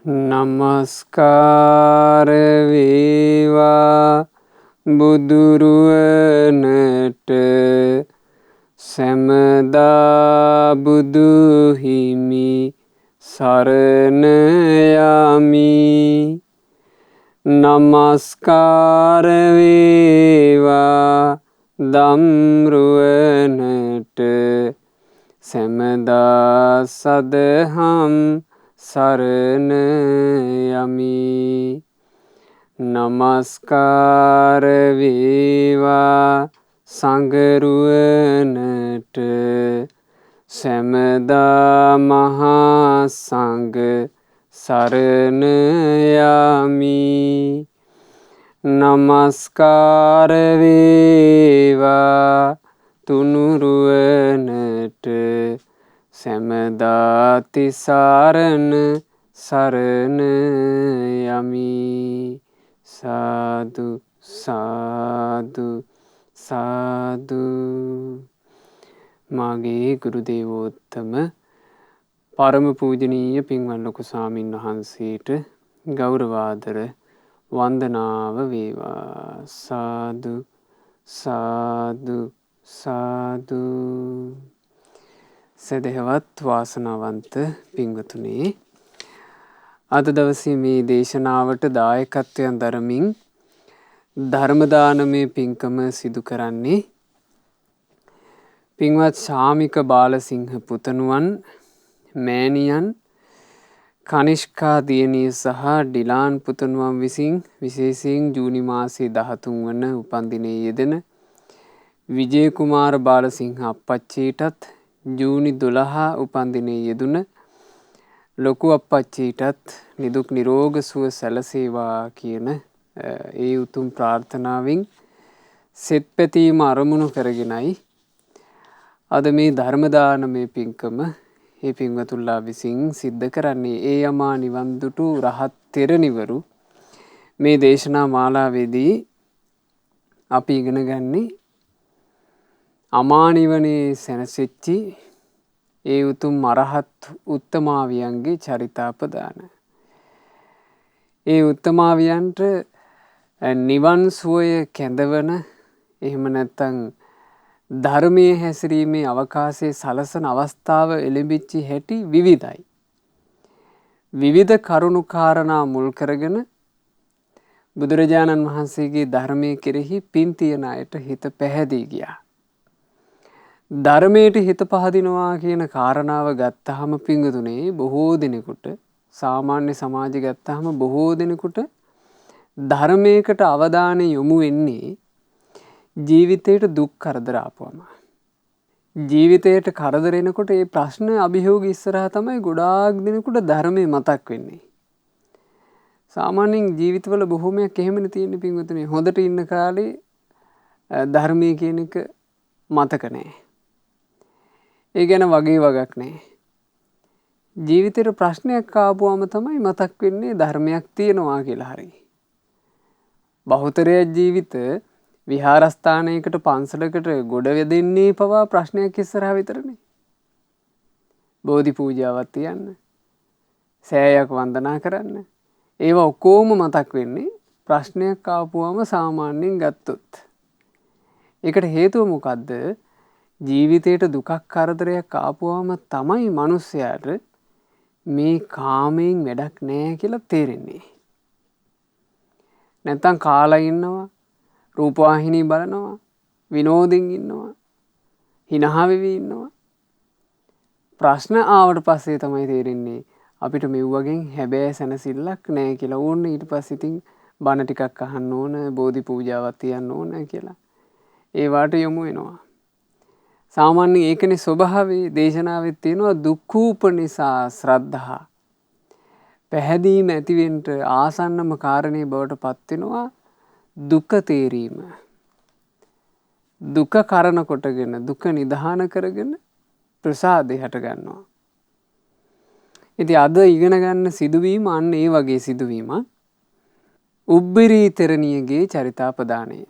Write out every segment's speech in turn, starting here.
නමස්කාර වේවා බුදුරුවනට සැමදා බුදු හිමි සරණ යමි. නමස්කාර වේවා ධම්රුවනට සැමදා සදහම් සරණ යමි. නමස්කාර වේවා සංඝරුවනට සැමදා මහා සංඝ සරණ යමි. නමස්කාර වේවා තුනුරුවනට සැමදා තිසරණ සරණ යමි. සාදු සාදු සාදු. මාගේ ගුරු දේවෝත්තම පරම පූජනීය පින්වත් ලොකු ස්වාමීන් වහන්සේට ගෞරවාදර වන්දනාව වේවා. සාදු සාදු සාදු. සදහවත් වාසනාවන්ත පින්වතුනි, අද දවසේ මේ දේශනාවට දායකත්වයෙන් දරමින් ධර්මදානමය පින්කම සිදු කරන්නේ පින්වත් ශාමික බාලසිංහ පුතණුවන්, මෑණියන් කනිෂ්කා දියණිය සහ ඩිලාන් පුතණුවන් විසින් විශේෂයෙන් ජූනි මාසයේ 13 වන උපන්දිනයේ යෙදෙන විජේ කුමාර බාලසිංහ අප්පච්චිටත්, ජූනි 12 උපන්දිනයේ යෙදුන ලොකු අප්පච්චිටත් නිදුක් නිරෝග සුව සැලසේවා කියන ඒ උතුම් ප්‍රාර්ථනාවෙන් සෙත් පැතීම අරමුණු කරගෙනයි අද මේ ධර්මදානමය පින්කම ඒ පින්වතුන්ලා විසින් සිද්ධ කරන්නේ. ඒ යමා නිවන් දුටු රහත් තෙරණිවරු මේ දේශනා මාලාවේදී අපි ඉගෙන ගන්නේ අමා නිවනේ සැනසෙච්චි ඒ උතුම් අරහත් උත්තමාවියන්ගේ චරිතාපදාන. ඒ උත්තමාවියන්ට නිවන් සුවය කැඳවන, එහෙම නැත්නම් ධර්මයේ හැසිරීමේ අවකාශයේ සලසන අවස්ථාව එළඹිච්චි හැටි විවිධයි. විවිධ කරුණු කාරණා මුල් කරගෙන බුදුරජාණන් වහන්සේගේ ධර්මයේ කෙරෙහි පින් තියන අයට හිත පැහැදී ගියා. ධර්මයට හිත පහදිනවා කියන කාරණාව ගත්තාම පිංගුතුනේ බොහෝ දෙනෙකුට, සාමාන්‍ය සමාජය ගත්තාම බොහෝ දෙනෙකුට ධර්මයකට අවධානය යොමු වෙන්නේ ජීවිතයට දුක් කරදර ආපුවම. ජීවිතයට කරදර එනකොට ඒ ප්‍රශ්න අභියෝග ඉස්සරහා තමයි ගොඩාක් දෙනෙකුට ධර්මය මතක් වෙන්නේ. සාමාන්‍යයෙන් ජීවිතවල බොහෝමයක් එහෙමනේ තියෙන්නේ පිංගුතුනේ. හොඳට ඉන්න කාලේ ධර්මයේ කියන එක මතක නැහැ. ඒ ගැන වගේ වගක් නැහැ. ජීවිතේට ප්‍රශ්නයක් ආපුවම තමයි මතක් වෙන්නේ ධර්මයක් තියෙනවා කියලා හරි. බහුතරය ජීවිත විහාරස්ථානයකට පන්සලකට ගොඩ වෙදෙන්නේ පවා ප්‍රශ්නයක් ඉස්සරහා විතරනේ. බෝධි පූජාවක් තියන්න, සෑයක් වන්දනා කරන්න, ඒවා ඔක්කොම මතක් වෙන්නේ ප්‍රශ්නයක් ආපුවම සාමාන්‍යයෙන් ගත්තොත්. ඒකට හේතුව මොකද්ද? ජීවිතයට දුකක් කරදරයක් ආපුවම තමයි මිනිස්සයාට මේ කාමයෙන් වැඩක් නැහැ කියලා තේරෙන්නේ. නැත්තම් කාලා ඉන්නවා, රූපවාහිනී බලනවා, විනෝදෙන් ඉන්නවා, හිනහ වෙවි ඉන්නවා. ප්‍රශ්න ආවට පස්සේ තමයි තේරෙන්නේ අපිට මෙව්වගෙන් හැබෑ සැනසෙල්ලක් නැහැ කියලා. ඕන්න ඊට පස්සේ ඉතින් බණ ටිකක් අහන්න ඕන, බෝධි පූජාවක් තියන්න ඕන කියලා ඒ වාට යොමු වෙනවා. සාමාන්‍යයෙන් ඒකනේ ස්වභාවයේ දේශනාවෙත් තියෙනවා දුක්ඛූපනිසා ශ්‍රද්ධා. පැහැදීම ඇතිවෙන්න ආසන්නම කාරණේ බවට පත් වෙනවා දුක තේරීම. දුක කරන කොටගෙන, දුක නිදහාන කරගෙන ප්‍රසාදේ හට ගන්නවා. ඉතින් අද ඉගෙන ගන්න සිදුවීම අන්න ඒ වගේ සිදුවීමක්. උබ්බිරී තෙරණියගේ චරිතාපදානය.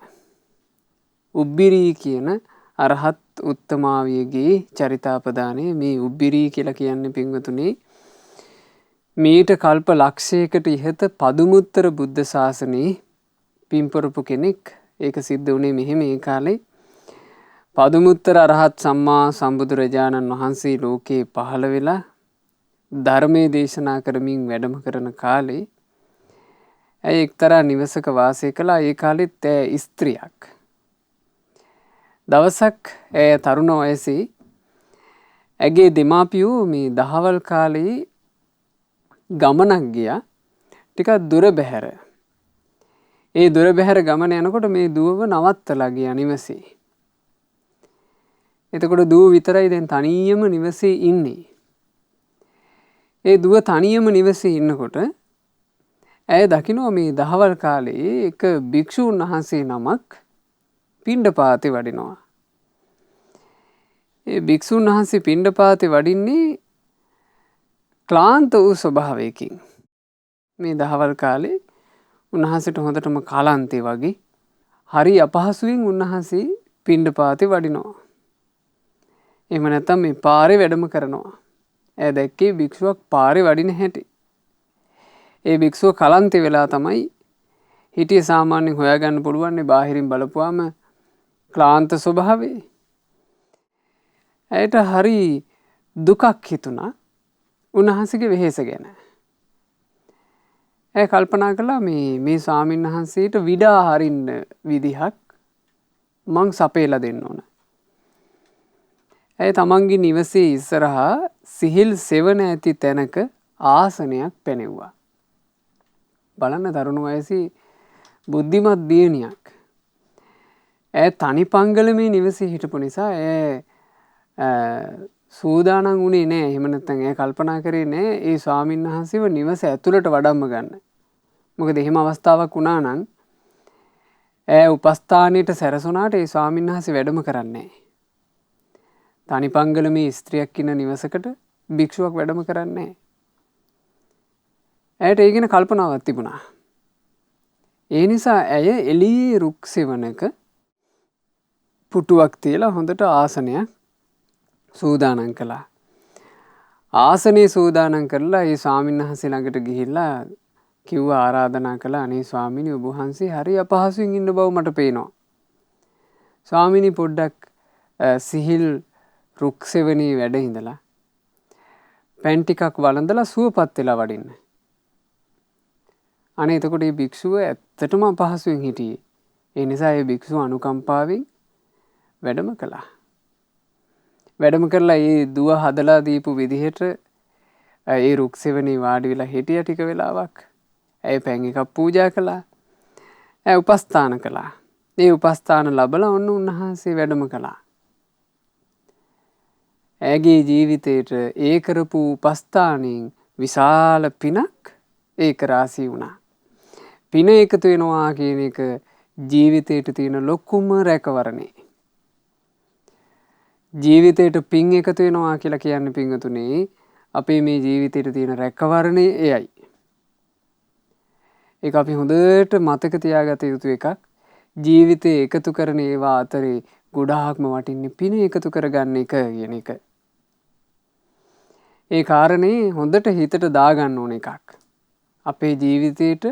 උබ්බිරී කියන අරහත් උත්තමාවියගේ චරිතාපදානය. මේ උබ්බිරී කියලා කියන්නේ පින්වතුනි මීට කල්ප ලක්ෂයකට ඉහත පදුමුත්තර බුද්ධ ශාසනයේ පින්පොරපු කෙනෙක්. ඒක සිද්ධ වුණේ මෙහෙම ඒ කාලේ. පදුමුත්තර අරහත් සම්මා සම්බුදුරජාණන් වහන්සේ ලෝකේ පහළ වෙලා ධර්මයේ දේශනා කරමින් වැඩම කරන කාලේ ඇය එක්තරා නිවසක වාසය කළා. ඒ කාලෙත් ඇය ස්ත්‍රියක්. දවසක් ඇය තරුණ වයසේ ඇගේ දෙමාපියෝ මේ දහවල් කාලේ ගමනක් ගියා. ටිකක් දුර බැහැර. ඒ දුර බැහැර ගමන යනකොට මේ දුවව නවත්තලා ගියා නිවසේ. එතකොට දුව විතරයි දැන් තනියම නිවසේ ඉන්නේ. ඒ දුව තනියම නිවසේ ඉන්නකොට ඇය දකිනවා මේ දහවල් කාලේ එක භික්ෂූන් වහන්සේ නමක් පිණ්ඩපාතේ වඩිනවා. ඒ භික්ෂූන් වහන්සේ පිණ්ඩපාතේ වඩින්නේ ක්ලාන්ත වූ ස්වභාවයකින්. මේ දහවල් කාලේ උන්වහන්සේට හොඳටම කාලාන්තේ වගේ හරි අපහසුවෙන් උන්වහන්සේ පිණ්ඩපාතේ වඩිනවා. එහෙම නැත්නම් මේ පාරේ වැඩම කරනවා. ඇය දැක්කේ භික්ෂුවක් පාරේ වඩින හැටි. ඒ භික්ෂුව කලන්තේ වෙලා තමයි හිටියේ. සාමාන්‍යයෙන් හොයාගන්න පුළුවන් නේ බාහිරින් බලපුවාම ක්ලාන්ත ස්වභාවය. ඇයට හරි දුකක් හිතුණා උන්වහන්සේගේ වෙහෙස ගැන. ඇය කල්පනා කළා මේ ස්වාමීන් වහන්සේට විඩා හරින්න විදිහක් මං සපේලා දෙන්න ඕන. ඇය තමන්ගේ නිවසේ ඉස්සරහා සිහිල් සෙවණ ඇති තැනක ආසනයක් පැනෙව්වා. බලන්න තරුණ වයසේ බුද්ධිමත් දියණියක්. ඇය තනි පංගලමේ නිවසේ හිටපු නිසා ඇය සූදානම් වුණේ නෑ. එහෙම නැත්නම් ඇය කල්පනා කරේ නෑ ඒ ස්වාමීන් වහන්සේව නිවස ඇතුළට වඩම්ම ගන්න. මොකද එහෙම අවස්ථාවක් වුණා නම් ඇය උපස්ථානයට සැරසුණාට ඒ ස්වාමීන් වහන්සේ වැඩම කරන්නේ නෑ. තනි පංගලමේ ස්ත්‍රියක් ඉන්න නිවසකට භික්ෂුවක් වැඩම කරන්නේ නෑ. ඇයට ඒ ගැන කල්පනාවක් තිබුණා. ඒ නිසා ඇය එළියේ රුක් සෙවණක පුටුවක් තියලා හොඳට ආසනයක් සූදානම් කළා. ආසනේ සූදානම් කරලා ඒ ස්වාමීන් වහන්සේ ළඟට ගිහිල්ලා කිව්වා, ආරාධනා කළා, අනේ ස්වාමීනි ඔබ වහන්සේ හරි අපහසුවෙන් ඉන්න බව මට පේනවා. ස්වාමීනි පොඩ්ඩක් සිහිල් රුක් සෙවණේ වැඩ ඉඳලා පැන් ටිකක් වළඳලා සුවපත් වෙලා වඩින්න. අනේ එතකොට මේ භික්ෂුව ඇත්තටම අපහසුවෙන් හිටියේ. ඒ නිසා ඒ භික්ෂුව අනුකම්පාවෙන් වැඩම කළා. වැඩම කරලා ඒ දුව හදලා දීපු විදිහට ඒ රුක් සෙවණේ වාඩි වෙලා හිටියා ටික වෙලාවක්. ඇය පැන් එකක් පූජා කළා. ඇය උපස්ථාන කළා. ඒ උපස්ථාන ලැබලා ඔන්න උන්වහන්සේ වැඩම කළා. ඇගේ ජීවිතේට ඒ කරපු උපස්ථානෙන් විශාල පිනක් ඒක රාශී වුණා. පින එකතු වෙනවා කියන එක ජීවිතේට තියෙන ලොකුම රැකවරණේ. ජීවිතේට පින් එකතු වෙනවා කියලා කියන්නේ පින්වතුනි අපේ මේ ජීවිතේට තියෙන රැකවරණේ එයයි. ඒක අපි හොඳට මතක තියාගත යුතු එකක්. ජීවිතේ එකතු කරන ඒවා අතරේ ගොඩාක්ම වටින්නේ පින එකතු කරගන්න එක කියන එක. ඒ කාරණේ හොඳට හිතට දාගන්න ඕන එකක්. අපේ ජීවිතේට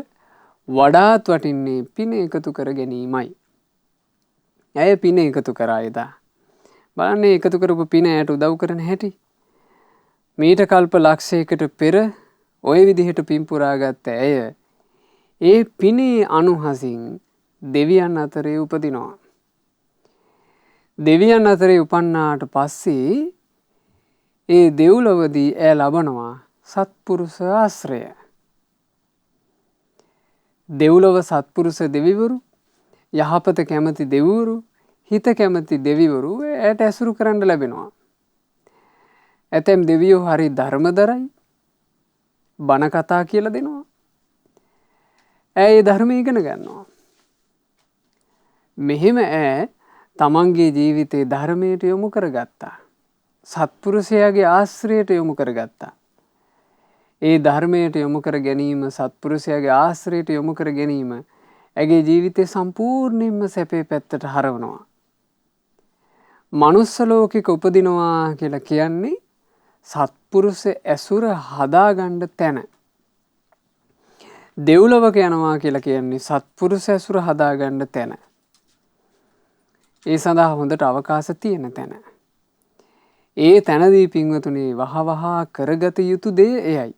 වඩාත් වටින්නේ පින එකතු කර ගැනීමයි. ඇය පින එකතු කරා එදා. බලන්න එකතු කරපු පින ඇයට උදව් කරන හැටි. මීට කල්ප ලක්ෂයකට පෙර ওই විදිහට පින් පුරාගත්ත ඇය ඒ පිනේ අනුහසින් දෙවියන් අතරේ උපදිනවා. දෙවියන් අතරේ උපන්නාට පස්සේ ඒ දෙව්ලොවදී ඇය ලබනවා සත්පුරුෂ ආශ්‍රය. දෙව්ලොව සත්පුරුෂ දෙවිවරු, යහපත කැමති දෙවිවරු, හිත කැමති දෙවිවරු ඇයට ඇසුරු කරන්න ලැබෙනවා. ඇතැම් දෙවියෝ හරි ධර්මදරයි, බණ කතා කියලා දෙනවා. ඇය ඒ ධර්මය ඉගෙන ගන්නවා. මෙහෙම ඇය තමන්ගේ ජීවිතේ ධර්මයට යොමු කරගත්තා. සත්පුරුෂයාගේ ආශ්‍රයයට යොමු කරගත්තා. ඒ ධර්මයට යොමු කර ගැනීම, සත්පුරුෂයාගේ ආශ්‍රයයට යොමු කර ගැනීම ඇගේ ජීවිතේ සම්පූර්ණයෙන්ම සැපේ පැත්තට හරවනවා. මනුස්ස ලෝකෙක උපදිනවා කියලා කියන්නේ සත්පුරුෂ ඇසුර හදාගන්න තැන. දෙව්ලොවක යනවා කියලා කියන්නේ සත්පුරුෂ ඇසුර හදාගන්න තැන. ඒ සඳහා හොඳට අවකාශ තියෙන තැන. ඒ තැනදී පින්වතුනි වහවහා කරගත යුතු දේ එයයි.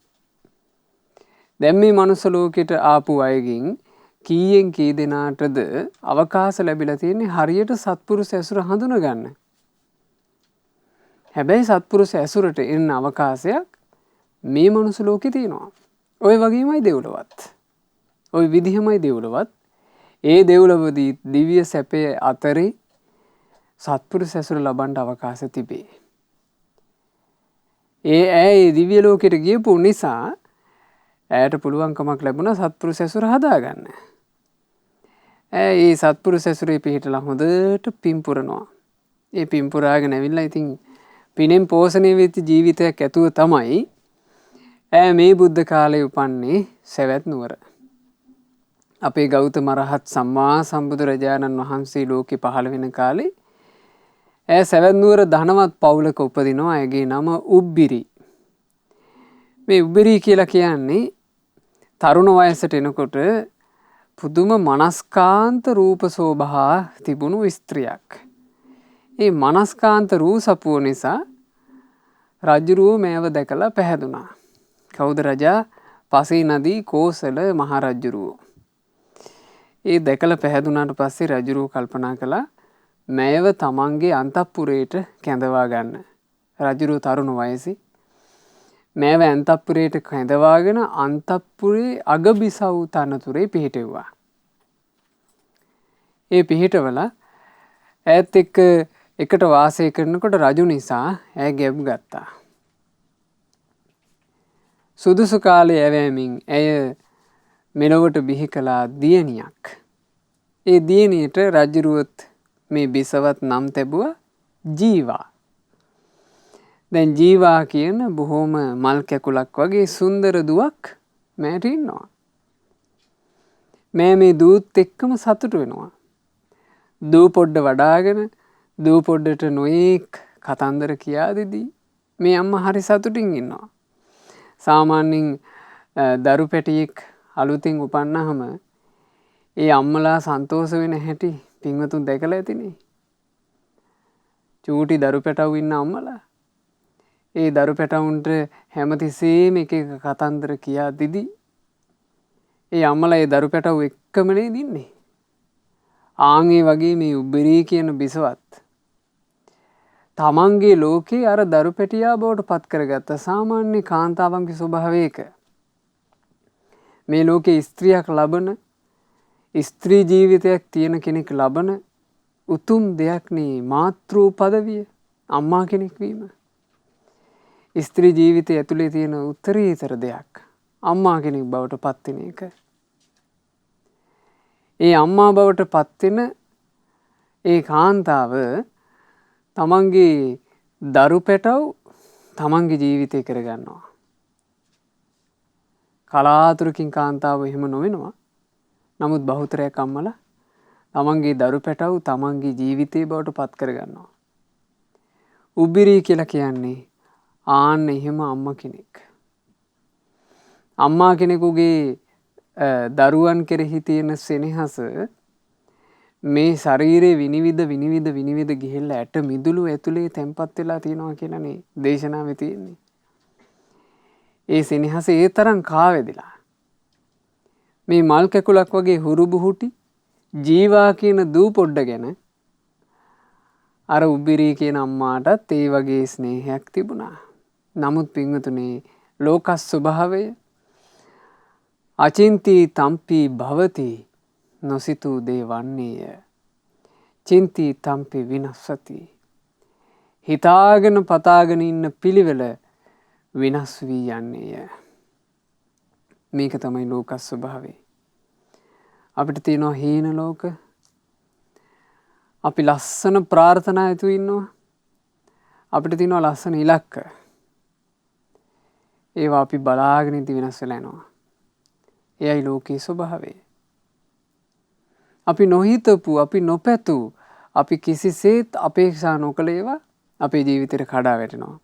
දැන් මේ මනුස්ස ලෝකෙට ආපු අයගෙන් කීයෙන් කී දෙනාටද අවකාශ ලැබිලා තියෙන්නේ හරියට සත්පුරුෂ ඇසුර හඳුනගන්න. හැබැයි සත්පුරුෂ ඇසුරට එන්න අවකාශයක් මේ මනුස්ස ලෝකේ තියෙනවා. ওই වගේමයි දෙව්ලොවත්. ওই විදිහමයි දෙව්ලොවත්. ඒ දෙව්ලොවදී දිව්‍ය සැපයේ අතරේ සත්පුරුෂ ඇසුර ලබන්න අවකාශ තිබේ. ඒ දිව්‍ය ලෝකෙට ගියපු නිසා ඇයට පුළුවන්කමක් ලැබුණා සත්පුරුෂ ඇසුර හදාගන්න. ඒ සත්පුරුෂ ඇසුරේ පිහිටලා හොඳට පින් පුරනවා. ඒ පින් පුරාගෙන ඇවිල්ලා ඉතින් පිනෙන් පෝෂණය වෙච්ච ජීවිතයක් ඇතුව තමයි මේ බුද්ධ කාලේ උපන්නේ සවැත් නුවර. අපේ ගෞතම රහත් සම්මා සම්බුදුරජාණන් වහන්සේ ලෝකෙ පහළ වෙන කාලේ සවැත් නුවර ධනවත් පවුලක උපදිනවා. ඇගේ නම උබ්බිරි. මේ උබ්බිරි කියලා කියන්නේ තරුණ වයසට එනකොට පුදුම මනස්කාන්ත රූප සෝභා තිබුණු ස්ත්‍රියක්. ඒ මනස්කාන්ත රූ සපුව නිසා රජුරුව මේව දැකලා පැහැදුනා. කවුද රජා? පසේ නදී කෝසල මහරජුරුව. ඒ දැකලා පැහැදුනාට පස්සේ රජුරුව කල්පනා කළා මේව තමන්ගේ අන්තఃපුරයට කැඳවා ගන්න. රජුරුව තරුණ වයසේ මේව අන්තఃපුරයට කැඳවාගෙන අන්තঃපුරේ අගබිසව් තනතුරේ පිහිටෙව්වා. ඒ පිහිටවල ඈත් එක්ක එකට වාසය කරනකොට රජු නිසා ඇය ගැබ් ගත්තා. සුදුසු කාලේ ඇවෑමින් ඇය මෙලොවට බිහි කළා දියණියක්. ඒ දියණියට රජුරුවත් මේ බිසවත් නම් තැබුවා ජීවා. දැන් ජීවා කියන බොහොම මල් කැකුලක් වගේ සුන්දර දුවක් මෑට ඉන්නවා. මේ දූත් එක්කම සතුටු වෙනවා. දූ පොඩ්ඩ වඩාගෙන දූ පොඩ්ඩට නොයෙක් කතන්දර කියා දෙදී මේ අම්මා හරි සතුටින් ඉන්නවා. සාමාන්‍යයෙන් දරු පැටියෙක් අලුතින් උපන්නාම ඒ අම්මලා සන්තෝෂ වෙන හැටි පින්වතුන් දැකලා ඇතිනේ. චූටි දරු පැටවු ඉන්න අම්මලා ඒ දරු පැටවුන්ට හැමතිස්සෙම එක එක කතන්දර කියා දිදී ඒ අම්මලා ඒ දරු පැටවු එක්කමනේ දින්නේ. ආන් ඒ වගේ මේ උබ්බිරි කියන බිසවත් තමන්ගේ ලෝකේ අර දරු පැටියා බවට පත් කරගත්ත සාමාන්‍ය කාන්තාවන්ගේ ස්වභාවයක මේ ලෝකේ ස්ත්‍රියක් ලබන ස්ත්‍රී ජීවිතයක් තියෙන කෙනෙක් ලබන උතුම් දෙයක් නේ මාතෘ පදවිය අම්මා කෙනෙක් වීම. ස්ත්‍රී ජීවිතය ඇතුලේ තියෙන උත්තරීතර දෙයක් අම්මා කෙනෙක් බවට පත් වෙන එක. ඒ අම්මා බවට පත් වෙන ඒ කාන්තාව තමන්ගේ දරු පැටව් තමන්ගේ ජීවිතය කරගන්නවා. කලාතුරකින් කාන්තාව එහෙම නොවෙනවා. නමුත් බහුතරයක් අම්මලා තමන්ගේ දරු පැටව් තමන්ගේ ජීවිතේ බවට පත් කරගන්නවා. උබ්බිරි කියලා කියන්නේ ආන්න එහෙම අම්මා කෙනෙක්. අම්මා කෙනෙකුගේ දරුවන් කෙරෙහි තියෙන සෙනෙහස මේ ශරීරේ විනිවිද ගිහිල්ලා ඇට මිදුළු ඇතුලේ තැම්පත් වෙලා තියෙනවා කියලානේ දේශනාවේ තියෙන්නේ. ඒ සෙනෙහස ඒ තරම් කාවැදිලා. මේ මල් කැකුලක් වගේ හුරු බුහුටි ජීවා කියන දූ පොඩ්ඩ ගැන අර උබ්බිරි කියන අම්මාටත් ඒ වගේ ස්නේහයක් තිබුණා. නමුත් පින්වතුනේ ලෝක ස්වභාවය අචින්ති තම්පි භවති නොසිතූ දේ වන්නේය. චින්ති තම්පි විනස්සති. හිතාගෙන පතාගෙන ඉන්න පිළිවෙල විනාශ වී යන්නේය. මේක තමයි ලෝක ස්වභාවය. අපිට තියෙනවා හීන ලෝක. අපි ලස්සන ප්‍රාර්ථනා ඇතුව ඉන්නවා. අපිට තියෙනවා ලස්සන ඉලක්ක. ඒවා අපි බලාගෙන ඉඳි වෙනස් වෙලා යනවා. එයයි ලෝකයේ ස්වභාවය. අපි නොහිතපු, අපි නොපැතු, අපි කිසිසේත් අපේක්ෂා නොකළ ඒවා අපේ ජීවිතේට කඩා වැටෙනවා.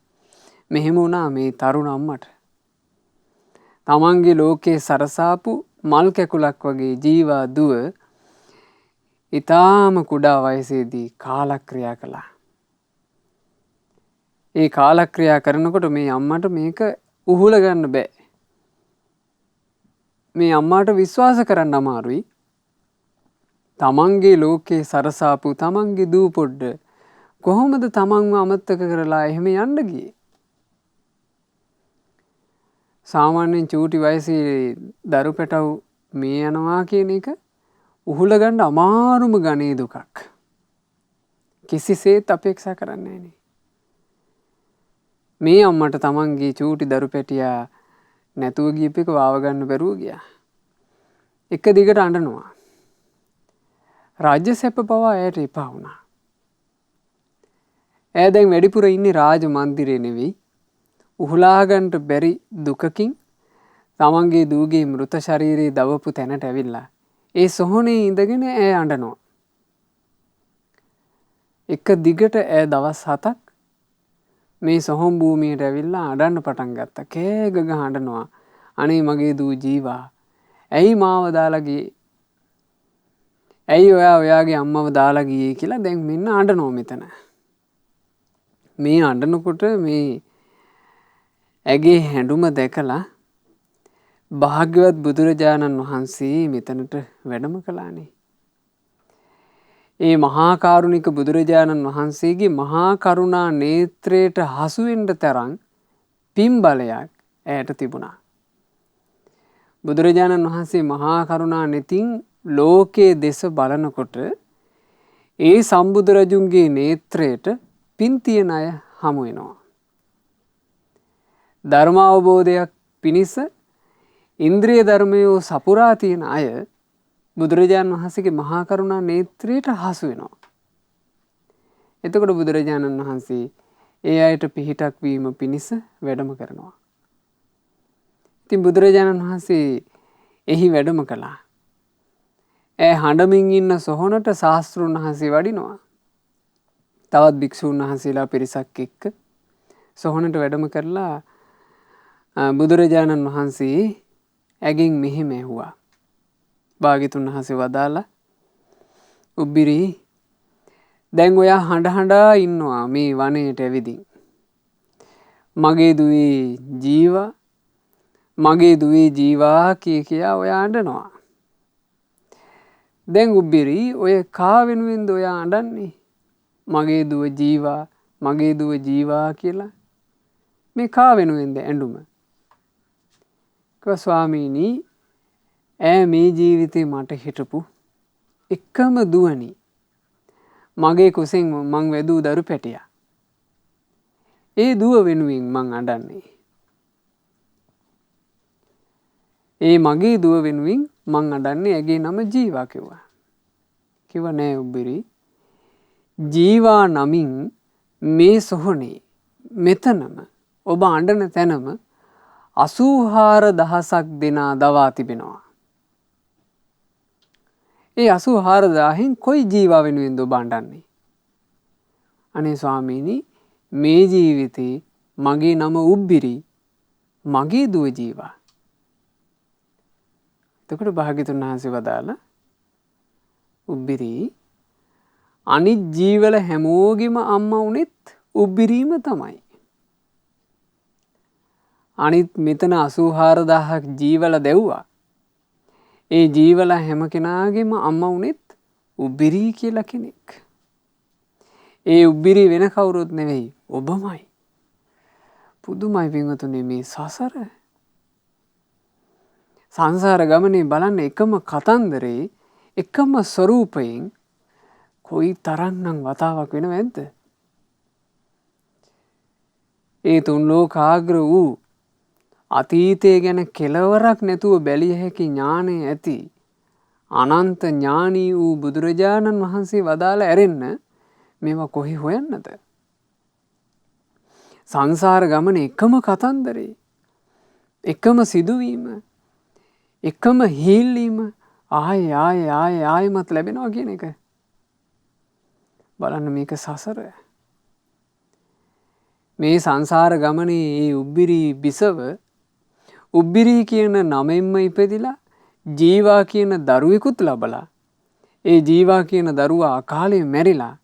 මෙහෙම වුණා මේ තරුණ අම්මට. තමන්ගේ ලෝකේ සරසාපු මල් කැකුලක් වගේ ජීවා දුව ඊටාම කුඩා වයසේදී කාලක්‍රියා කළා. ඒ කාලක්‍රියා කරනකොට මේ අම්මට මේක උහුල ගන්න බෑ. මේ අම්මාට විශ්වාස කරන්න අමාරුයි. තමන්ගේ ලෝකේ සරසාපු තමන්ගේ දූ පොඩ්ඩ කොහොමද තමන්ව අමතක කරලා එහෙම යන්න ගියේ? සාමාන්‍යයෙන් චූටි වයසේ දරු පැටව් මේ යනවා කියන එක උහුල ගන්න අමාරුම ගණේ දුකක්. කිසිසේත් අපේක්ෂා කරන්නේ නැහැ. මේ අම්මට තමන්ගේ චූටි දරු පැටියා නැතුව ගියප එක වාව ගන්න බැරුව ගියා. එක දිගට අඬනවා. රාජ්‍ය සැප පවා ඇයට එපා වුණා. ඈ දැන් වැඩිපුර ඉන්නේ රාජ මන්දිරේ නෙවෙයි. උහුලා ගන්නට බැරි දුකකින් තමන්ගේ දූගේ මෘත ශරීරයේ දවපු තැනට ඇවිල්ලා ඒ සොහොනේ ඉඳගෙන ඈ අඬනවා. එක දිගට ඈ දවස් 7ක් මේ සොහොන් භූමියට ඇවිල්ලා අඬන්න පටන් ගත්තා. කෑ ගග අඬනවා. අනේ මගේ දූ ජීවා. ඇයි මාව දාලා ගියේ? ඇයි ඔයාගේ අම්මව දාලා ගියේ කියලා දැන් මෙන්න අඬනවා මෙතන. මේ අඬනකොට මේ ඇගේ හැඬුම දැකලා භාග්‍යවත් බුදුරජාණන් වහන්සේ මෙතනට වැඩම කළානේ. ඒ මහා කරුණික බුදුරජාණන් වහන්සේගේ මහා කරුණා නේත්‍රයට හසු වෙන්න තරම් පින් බලයක් ඇයට තිබුණා. බුදුරජාණන් වහන්සේ මහා කරුණා නෙතින් ලෝකයේ දෙස බලනකොට ඒ සම්බුදුරජුන්ගේ නේත්‍රයට පින් තියන අය හමු වෙනවා. ධර්ම අවබෝධයක් පිණිස ඉන්ද්‍රිය ධර්මයෝ සපුරා තියෙන අය බුදුරජාණන් වහන්සේගේ මහා කරුණා නේත්‍රයට හසු වෙනවා. එතකොට බුදුරජාණන් වහන්සේ ඒ අයට පිහිටක් වීම පිණිස වැඩම කරනවා. ඉතින් බුදුරජාණන් වහන්සේ එහි වැඩම කළා. ඒ හඬමින් ඉන්න සොහොනට ශාස්ත්‍රුන් වහන්සේ වඩිනවා. තවත් භික්ෂූන් වහන්සේලා පිරිසක් එක්ක සොහොනට වැඩම කරලා බුදුරජාණන් වහන්සේ ඇගෙන් මෙහෙම ඇහුවා. භාග්‍යතුන් වහන්සේ වදාලා උබ්බිරි දැන් ඔයා හඬ හඬා ඉන්නවා මේ වනයේට ඇවිදින්. මගේ දුවේ ජීවා මගේ දුවේ ජීවා කියා ඔයා අඬනවා. දැන් උබ්බිරි ඔය කා වෙනුවෙන්ද ඔයා අඬන්නේ? මගේ දුව ජීවා මගේ දුව ජීවා කියලා මේ කා වෙනුවෙන්ද ඇඬුම? ස්වාමීනි ඈ මේ ජීවිතේ මට හිටපු එකම දුවනි. මගේ කුසෙන් මං වැදූ දරු පැටියා. ඒ දුව වෙනුවෙන් මං අඬන්නේ. ඒ මගේ දුව වෙනුවෙන් මං අඬන්නේ. ඇගේ නම ජීවා කිව්වා. කිව්වා නෑ උබ්බිරි. ජීවා නමින් මේ සොහොනේ මෙතනම ඔබ අඬන තැනම 84000ක් දෙනා දවා තිබෙනවා. ඒ 84000න් කොයි ජීවා වෙනුවෙන්ද ඔබ අඬන්නේ? අනේ ස්වාමීනි මේ ජීවිතේ මගේ නම උබ්බිරි මගේ දුව ජීවා. එතකොට භාග්‍යතුන් වහන්සේ වදාලා උබ්බිරි අනිත් ජීවල හැමෝගෙම අම්මා උනේත් උබ්බිරිම තමයි. අනිත් මෙතන 84000ක් ජීවල දෙව්වා. ඒ ජීවල හැම කෙනාගේම අම්මා උනේත් උබ්බිරි කියලා කෙනෙක්. ඒ උබ්බිරි වෙන කවුරුත් නෙවෙයි ඔබමයි. පුදුමයි පින්වතුනි මේ සසර. සංසාර ගමනේ බලන්න එකම කතන්දරේ එකම ස්වරූපයෙන් කොයි තරම්නම් වතාවක් වෙනවද? ඒ තුන් ලෝකාග්‍ර වූ අතීතය ගැන කෙලවරක් නැතුව බැලිය හැකි ඥානය ඇති අනන්ත ඥානී වූ බුදුරජාණන් වහන්සේ වදාළ ඇරෙන්න මේවා කොහේ හොයන්නද? සංසාර ගමන එකම කතන්දරේ එකම සිදුවීම එකම හීල්ලීම ආයෙමත් ලැබෙනවා කියන එක. බලන්න මේක සසර. මේ සංසාර ගමනේ මේ උබ්බිරි බිසව උබ්බිරි කියන නමෙන්ම ඉපදිලා ජීවා කියන දරුවෙකුත් ලබලා ඒ ජීවා කියන දරුවා අකාලේ මැරිලා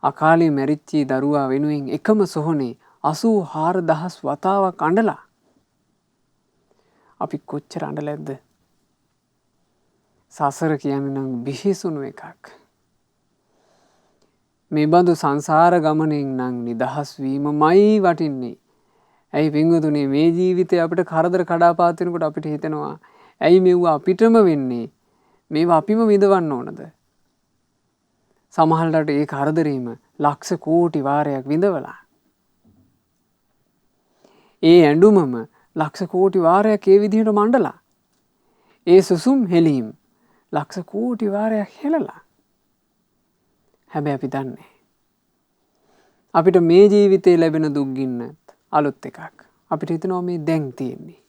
අකාලේ මැරිච්චි දරුවා වෙනුවෙන් එකම සොහොනේ 84000 වතාවක් අඬලා අපි කොච්චර අඬලැද්ද? සසර කියන්නේ නම් බිහිසුණු එකක්. මේ බඳු සංසාර ගමනෙන් නම් නිදහස් වීමමයි වටින්නේ. ඇයි පින්වතුනි මේ ජීවිතේ අපිට කරදර කඩාපාත් වෙනකොට අපිට හිතෙනවා ඇයි මෙව අපිටම වෙන්නේ? මේවා අපිම විඳවන්න ඕනද? සමහරවිට ඒ කරදරීම ලක්ෂ කෝටි වාරයක් විඳවලා. ඒ ඇඬුමම ලක්ෂ කෝටි වාරයක් ඒ විදිහට මණ්ඩලා. ඒ සුසුම් හෙලීම් ලක්ෂ කෝටි වාරයක් හෙලලා. හැබැයි අපි දන්නේ අපිට මේ ජීවිතේ ලැබෙන දුක් ගින්නත් අලුත් එකක්. අපිට හිතෙනවා මේ දැන් තියෙන්නේ.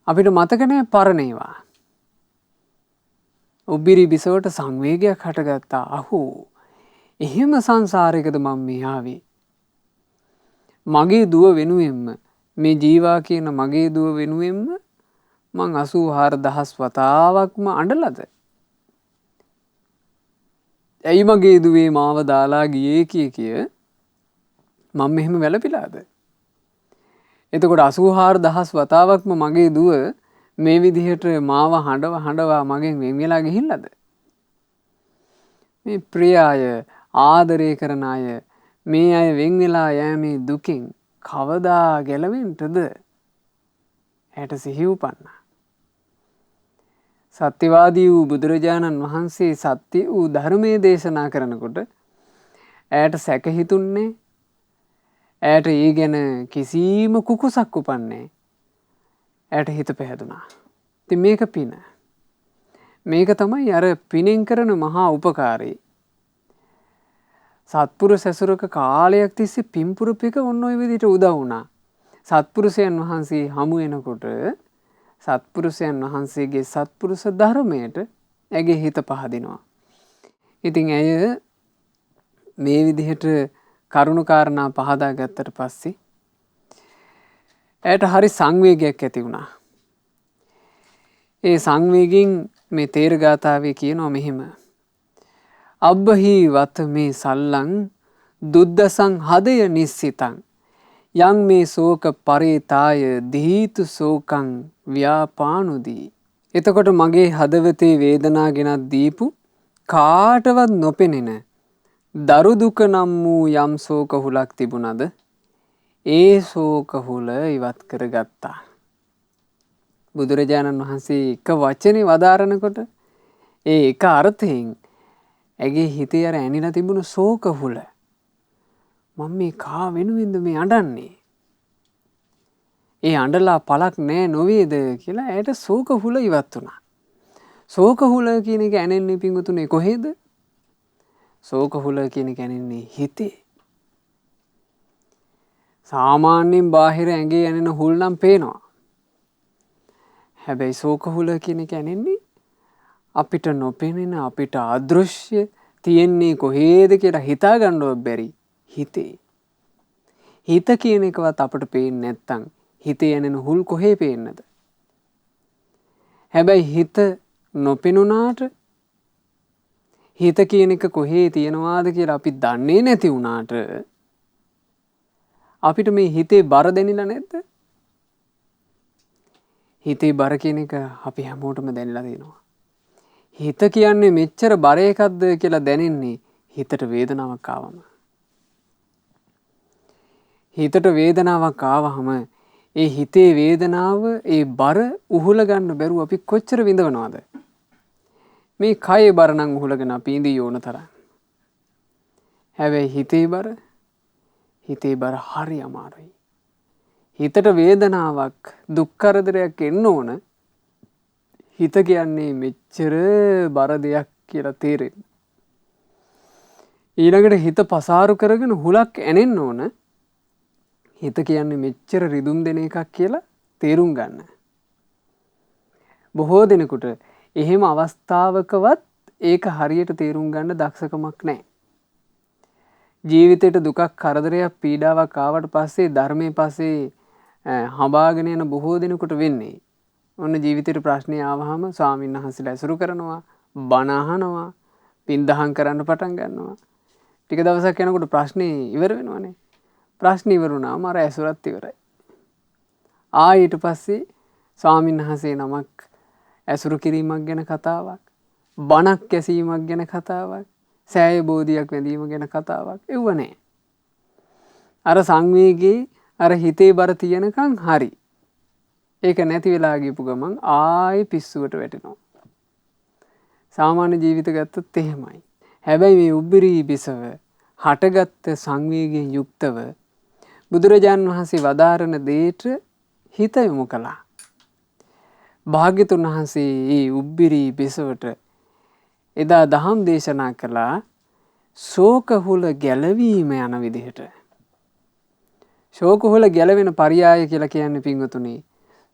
අපිට මතක නැහැ පරණ ඒවා. උබ්බිරි බිසවට සංවේගයක් හටගත්තා. අහෝ එහෙම සංසාරයකද මම මේ ආවේ? මගේ දුව වෙනුවෙන්ම මේ ජීවා කියන මගේ දුව වෙනුවෙන්ම මං 84000 වතාවක්ම අඬලද? ඇයි මගේ දුවේ මාව දාලා ගියේ කිය මම මෙහෙම වැළපිලාද? එතකොට 84000 වතාවක්ම මගේ දුව මේ විදිහට මාව හඬවා මගෙන් වෙන් වෙලා ගිහිල්ලාද? මේ ප්‍රිය අය ආදරය කරන අය මේ අය වෙන් වෙලා යෑමේ දුකෙන් කවදා ගැලවෙන්නද? ඇයට සිහි උපන්නා. සත්‍යවාදී වූ බුදුරජාණන් වහන්සේ සත්‍ය වූ ධර්මයේ දේශනා කරනකොට ඇයට සැක හිතුන්නේ. ඇයට ඒ ගැන කිසිම කුකුසක් උපන්නේ. ඇයට හිත පැහැදුනා. ඉතින් මේක පින. මේක තමයි අර පිනෙන් කරන මහා උපකාරී. සත්පුරුෂ ඇසුරක කාලයක් තිස්සේ පින්පුරුපෙක ඔන්න ඔය විදිහට උදව් වුණා. සත්පුරුෂයන් වහන්සේ හමු වෙනකොට සත්පුරුෂයන් වහන්සේගේ සත්පුරුෂ ධර්මයට ඇගේ හිත පහදිනවා. ඉතින් ඇය මේ විදිහට කරුණු කාරණා පහදා ගත්තට පස්සේ ඇයට හරි සංවේගයක් ඇති වුණා. ඒ සංවේගයෙන් මේ තේරගාතාවේ කියනවා මෙහෙම. අබ්බහි වත මේ සල්ලං දුද්දසං හදය නිස්සිතං යං මේ සෝක පරේතාය දීතු සෝකං ව්‍යාපානුදී. එතකොට මගේ හදවතේ වේදනා ගෙනත් දීපු කාටවත් නොපෙනෙන දරු දුක නම් වූ යම් ශෝකහුලක් තිබුණද ඒ ශෝකහුල ඉවත් කරගත්තා. බුදුරජාණන් වහන්සේ එක වචනේ වදාරනකොට ඒ එක අර්ථයෙන් ඇගේ හිතේ අර ඇනිලා තිබුණු ශෝකහුල මම මේ කා වෙනුවෙන්ද මේ අඬන්නේ? ඒ අඬලා පළක් නෑ නොවේද කියලා ඇයට ශෝකහුල ඉවත් වුණා. ශෝකහුල කියන එක ඇනෙන්නේ පිංගුතුනේ කොහෙද? ශෝකහුල කියන එක ඇනෙන්නේ හිතේ. සාමාන්‍යයෙන් බාහිර ඇඟේ ඇනෙන හුල් නම් පේනවා. හැබැයි ශෝකහුල කියන එක ඇනෙන්නේ අපිට නොපෙනෙන අපිට අදෘශ්‍ය තියෙන්නේ කොහේද කියලා හිතා ගන්නවත් බැරි හිතේ. හිත කියන එකවත් අපට පේන්නේ නැත්තම් හිතේ ඇනෙන හුල් කොහේ පේන්නද? හැබැයි හිත නොපෙනුනාට හිත කියන එක කොහේ තියනවාද කියලා අපි දන්නේ නැති වුණාට අපිට මේ හිතේ බර දැනෙලා නැද්ද? හිතේ බර කියන එක අපි හැමෝටම දැනලා තියෙනවා. හිත කියන්නේ මෙච්චර බර එකක්ද කියලා දැනෙන්නේ හිතට වේදනාවක් ආවම. හිතට වේදනාවක් ආවහම ඒ හිතේ වේදනාව ඒ බර උහුල ගන්න බැරුව අපි කොච්චර විඳවනවද? මේ කයේ බර නම් උහුලගෙන අපි ඉඳී ඕන තරම්. හැබැයි හිතේ බර හරි අමාරුයි. හිතට වේදනාවක් දුක් කරදරයක් එන්න ඕන හිත කියන්නේ මෙච්චර බර දෙයක් කියලා තේරෙන්න. ඊළඟට හිත පසාරු කරගෙන හුලක් ඇනෙන්න ඕන හිත කියන්නේ මෙච්චර රිදුම් දෙන එකක් කියලා තේරුම් ගන්න. බොහෝ දෙනෙකුට එහෙම අවස්ථාවකවත් ඒක හරියට තේරුම් ගන්න දක්ෂකමක් නැහැ. ජීවිතේට දුකක් කරදරයක් පීඩාවක් ආවට පස්සේ ධර්මයේ පස්සේ හඹාගෙන යන බොහෝ දෙනෙකුට වෙන්නේ ඔන්න ජීවිතේට ප්‍රශ්නේ ආවහම ස්වාමීන් වහන්සේලා ඇසුරු කරනවා, බණ අහනවා, පින්දහම් කරන්න පටන් ගන්නවා. ටික දවසක් යනකොට ප්‍රශ්නේ ඉවර වෙනවනේ. ප්‍රශ්නේ ඉවර වුණාම අර ඇසුරත් ඉවරයි. ඊට පස්සේ ස්වාමීන් වහන්සේ නමක් ඇසුරු කිරීමක් ගැන කතාවක්, බණක් ඇසීමක් ගැන කතාවක්, සෑය බෝධියක් වැඳීම ගැන කතාවක් එව්ව නෑ. අර සංවේගී අර හිතේ බර තියෙනකන් හරි. ඒක නැති වෙලා ගියපු ගමන් ආයෙ පිස්සුවට වැටෙනවා. සාමාන්‍ය ජීවිත ගත්තොත් එහෙමයි. හැබැයි මේ උබ්බිරී බිසව හටගත්ත සංවේගයෙන් යුක්තව බුදුරජාන් වහන්සේ වදාරන දේට හිත යොමු කළා. භාග්‍යතුන් වහන්සේ මේ උබ්බිරී බිසවට එදා දහම් දේශනා කළා ශෝකහුල ගැලවීම යන විදිහට. ශෝකහුල ගැලවෙන පරියාය කියලා කියන්නේ පින්වතුනි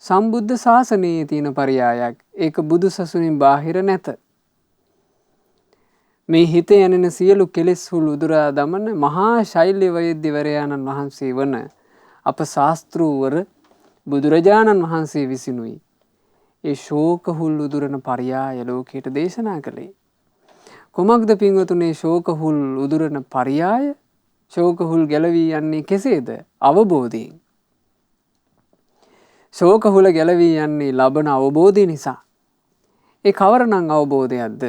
සම්බුද්ධ ශාසනයේ තියෙන පරියායක්. ඒක බුදු සසුනින් බාහිර නැත. මේ හිතේ යනෙන සියලු කෙලෙස් හුළු උදුරා දමන මහා ශෛල්‍ය වෛද්‍යවරයාණන් වහන්සේ වන අප ශාස්ත්‍රූවර බුදුරජාණන් වහන්සේ විසිනුයි ඒ ශෝකහුල් උදුරන පරියාය ලෝකයට දේශනා කළේ. කුමක්ද පින්වතුනි ශෝකහුල් උදුරන පරියාය? ශෝකහුල් ගැලවී යන්නේ කෙසේද? අවබෝධයෙන්. ශෝකහුල ගැලවී යන්නේ ලබන අවබෝධය නිසා. ඒ කවරනම් අවබෝධයක්ද?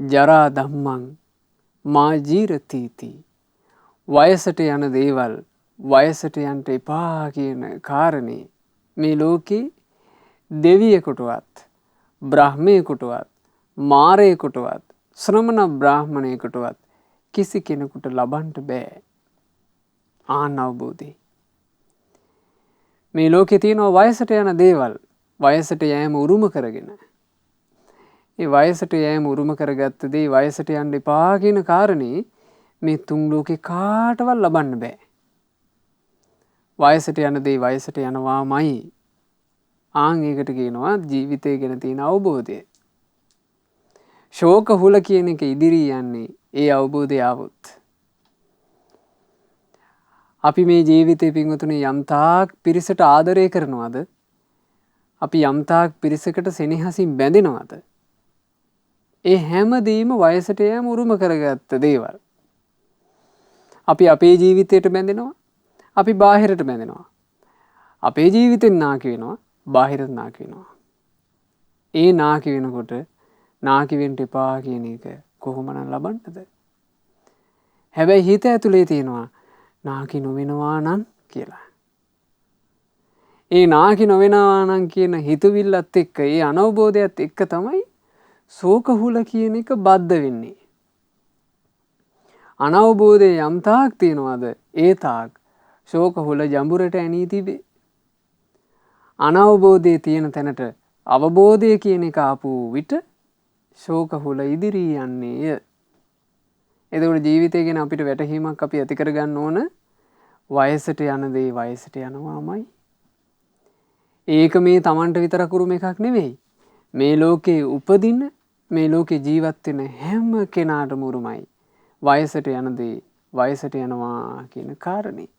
ජරා ධම්මං මා ජීරතීති. වයසට යන දේවල් වයසට යන්න එපා කියන කාරණේ මේ ලෝකේ දෙවියෙකුටවත් බ්‍රහ්මයෙකුටවත් මාරයෙකුටවත් ශ්‍රමණ බ්‍රාහ්මණයෙකුටවත් කිසි කෙනෙකුට ලබන්න බෑ. ආන් අවබෝධය. මේ ලෝකේ තියෙනවා වයසට යන දේවල් වයසට යෑම උරුම කරගෙන. ඒ වයසට යෑම උරුම කරගත්ත දේ වයසට යන්න එපා කියන කාරණේ මේ තුන් ලෝකේ කාටවත් ලබන්න බෑ. වයසට යන දේ වයසට යනවාමයි. ආන් ඒකට කියනවා ජීවිතය ගැන තියෙන අවබෝධය. ශෝකහුල කියන එක ඉදිරී යන්නේ ඒ අවබෝධය આવොත්. අපි මේ ජීවිතේ පින්වතුනි යම්තාක් පිරිසට ආදරය කරනවද? අපි යම්තාක් පිරිසකට සෙනෙහසින් බැඳෙනවද? ඒ හැමදේම වයසට යෑම උරුම කරගත්ත දේවල්. අපි අපේ ජීවිතයට බැඳෙනවා. අපි බාහිරට බැඳෙනවා. අපේ ජීවිතෙන් නාකි වෙනවා. බාහිරට නාකි වෙනවා. ඒ නාකි වෙනකොට නාකි වෙන්න එපා කියන එක කොහොමනම් ලබන්නද? හැබැයි හිත ඇතුලේ තියෙනවා නාකි නොවෙනවා නම් කියලා. ඒ නාකි නොවෙනවා නම් කියන හිතවිල්ලත් එක්ක ඒ අනවබෝධයත් එක්ක තමයි ශෝකහුල කියන එක බද්ධ වෙන්නේ. අනවබෝධය යම් තාක් තියනවාද ඒ තාක් ශෝකහුල ජඹුරට ඇනී තිබේ. අනවබෝධයේ තියෙන තැනට අවබෝධය කියන එක ආපු විට ශෝකහුල ඉදිරී යන්නේය. එතකොට ජීවිතය ගැන අපිට වැටහීමක් අපි ඇති කරගන්න ඕන වයසට යන දේ වයසට යනවාමයි. ඒක මේ Tamanට විතරක් උරුම එකක් නෙවෙයි. මේ ලෝකේ උපදින මේ ලෝකේ ජීවත් වෙන හැම කෙනාටම උරුමයි. වයසට යන දේ වයසට යනවා කියන කාරණේ.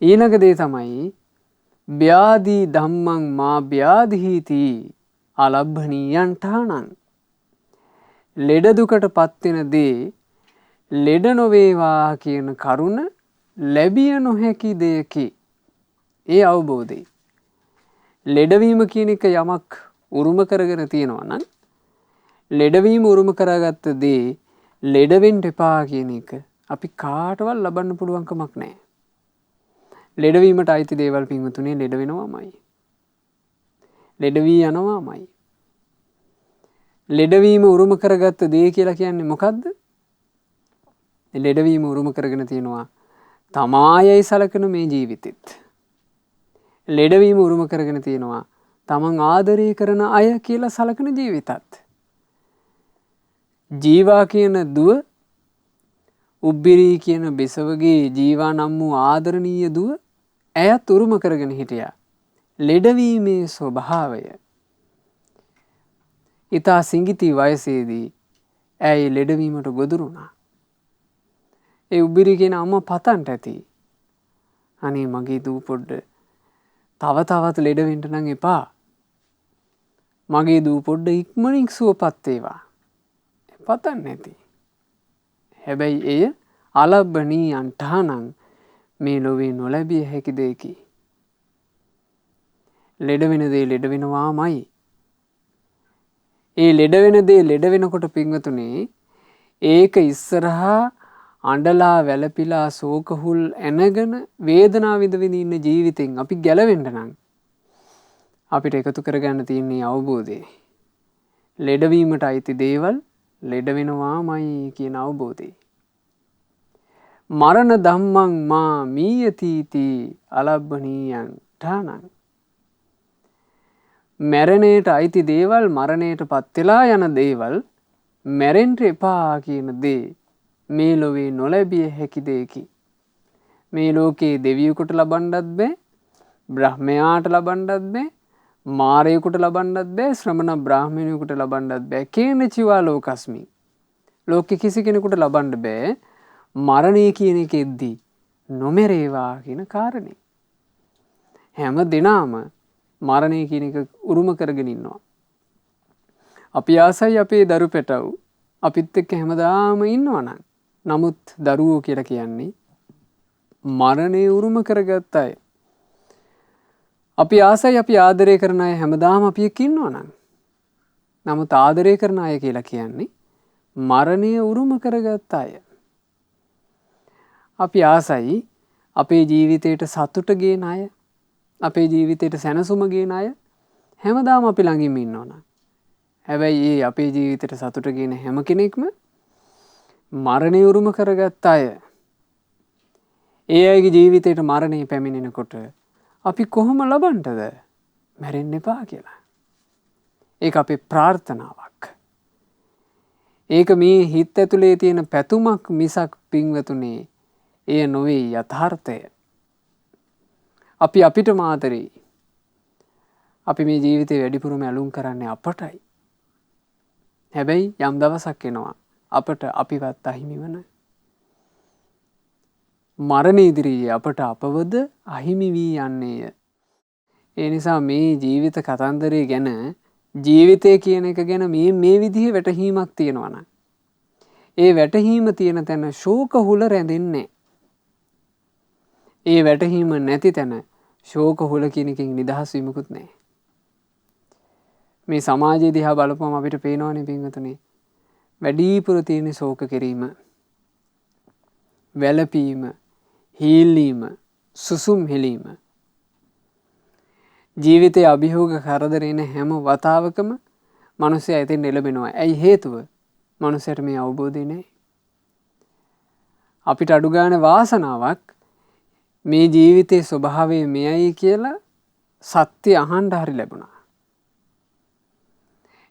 ඊළඟ දේ තමයි ව්‍යාධි ධම්මං මා ව්‍යාධීති අලබ්භනීයං ඨානං. ලෙඩ දුකට පත්වෙන දේ ලෙඩ නොවේවා කියන කරුණ ලැබිය නොහැකි දෙයකි. ඒ අවබෝධය. ලෙඩවීම කියන එක යමක් උරුම කරගෙන තියෙනවා නම් ලෙඩවීම උරුම කරගත්ත දේ ලෙඩ වෙන්න එපා කියන එක අපි කාටවත් ලබන්න පුළුවන් කමක් නැහැ. ලෙඩවීමට අයිති දේවල් පින්වතුනි ලෙඩ වෙනවාමයි. ලෙඩ වී යනවාමයි. ලෙඩවීම උරුම කරගත්ත දේ කියලා කියන්නේ මොකද්ද? ලෙඩවීම උරුම කරගෙන තියෙනවා තමායයි සලකන මේ ජීවිතෙත්. ලෙඩවීම උරුම කරගෙන තියෙනවා තමන් ආදරය කරන අය කියලා සලකන ජීවිතත්. ජීවා කියන දුව උබ්බිරී කියන බෙසවගේ ජීවා නම් වූ ආදරණීය දුව ඇයත් උරුම කරගෙන හිටියා. ලෙඩවීමේ ස්වභාවය. ඉතා සිඟිති වයසේදී ඇයි ලෙඩවීමට ගොදුරු වුණා. ඒ උබ්බිරී කියන අම්මා පතන්ට ඇති. අනේ මගේ දූ පොඩ්ඩ තව තවත් ලෙඩ වෙන්න නම් එපා. මගේ දූ පොඩ්ඩ ඉක්මනින් සුවපත් වේවා. පතන්නේ නැති. හැබැයි එය අලබ්බනීයන් ඨානං මේ ලෝවේ නොලැබිය හැකි දෙයකි. ලෙඩ වෙන දේ ලෙඩ වෙනවාමයි. ඒ ලෙඩ වෙන දේ ලෙඩ වෙනකොට පින්වතුනේ ඒක ඉස්සරහා අඬලා වැළපිලා ශෝකහුල් ඇනගෙන වේදනාව විඳ ඉන්න ජීවිතෙන් අපි ගැලවෙන්න නම් අපිට එකතු කරගන්න තියෙන්නේ අවබෝධය. ලෙඩවීමට අයිති දේවල් ලෙඩ වෙනවාමයි කියන අවබෝධය. මරණ ධම්මං මා මීයතිති අලබ්බනීයං ඨානං. මැරණයට අයිති දේවල් මරණයට පත් වෙලා යන දේවල් මැරෙන්න එපා කියන දේ මේ ලෝවේ නොලැබිය හැකි දෙයකි. මේ ලෝකේ දෙවියෙකුට ලබන්නත් බෑ, බ්‍රහ්මයාට ලබන්නත් බෑ, මාරයෙකුට ලබන්නත් බෑ, ශ්‍රමණ බ්‍රාහ්මණයෙකුට ලබන්නත් බෑ. කේන චිවා ලෝකස්මි. ලෝකෙ කිසි කෙනෙකුට ලබන්න බෑ මරණය කියන එකෙද්දී නොමරේවා කියන කාරණේ. හැම දිනම මරණය කියන එක උරුම කරගෙන ඉන්නවා. අපි ආසයි අපේ දරු පැටව් අපිත් එක්ක හැමදාම ඉන්නවනම්. නමුත් දරුවෝ කියලා කියන්නේ මරණය උරුම කරගත්ත අය. අපි ආසයි අපි ආදරය කරන අය හැමදාම අපි එක්ක ඉන්නවනම්. නමුත් ආදරය කරන අය කියලා කියන්නේ මරණය උරුම කරගත්ත අය. අපි ආසයි අපේ ජීවිතයට සතුට ගේන අය, අපේ ජීවිතයට සැනසුම ගේන අය හැමදාම අපි ළඟින්ම ඉන්නවනම්. හැබැයි ඒ අපේ ජීවිතයට සතුට ගේන හැම කෙනෙක්ම මරණය උරුම කරගත්ත අය. ඒ අයගේ ජීවිතයට මරණය පැමිණෙනකොට අපි කොහොම ලබන්නද? මැරෙන්න එපා කියලා. ඒක අපේ ප්‍රාර්ථනාවක්. ඒක මේ හිත ඇතුලේ තියෙන පැතුමක් මිසක් පින්වතුනේ එය නොවේ යථාර්ථය. අපි අපිට මාතරේ. අපි මේ ජීවිතේ වැඩිපුරම ඇලුම් කරන්නේ අපටයි. හැබැයි යම් දවසක් එනවා අපට අපිවත් අහිමි වෙන. මරණ ඉදිරියේ අපට අපවද අහිමි වී යන්නේය. ඒ නිසා මේ ජීවිත කතන්දරය ගැන ජීවිතය කියන එක ගැන මේ විදිහේ වැටහීමක් තියෙනවා නම් ඒ වැටහීම තියෙන තැන ශෝක හුල රැඳෙන්නේ. ඒ වැටහීම නැති තැන ශෝක හුල කියන එකෙන් නිදහස් වීමකුත් නැහැ. මේ සමාජයේ දිහා බලපුවම අපිට පේනවනේ පින්වතුනි වැඩිපුර තියෙන ශෝක කිරීම, වැළපීම, හීල්ලීම, සුසුම් හෙලීම. ජීවිතයේ අභියෝග කරදර එන හැම වතාවකම මිනිස්සයා එතෙන් එළබෙනවා. ඇයි හේතුව? මිනිසයාට මේ අවබෝධය නැහැ. අපිට අඩු ගන්න වාසනාවක් මේ ජීවිතයේ ස්වභාවය මෙයයි කියලා සත්‍ය අහන්න හරි ලැබුණා.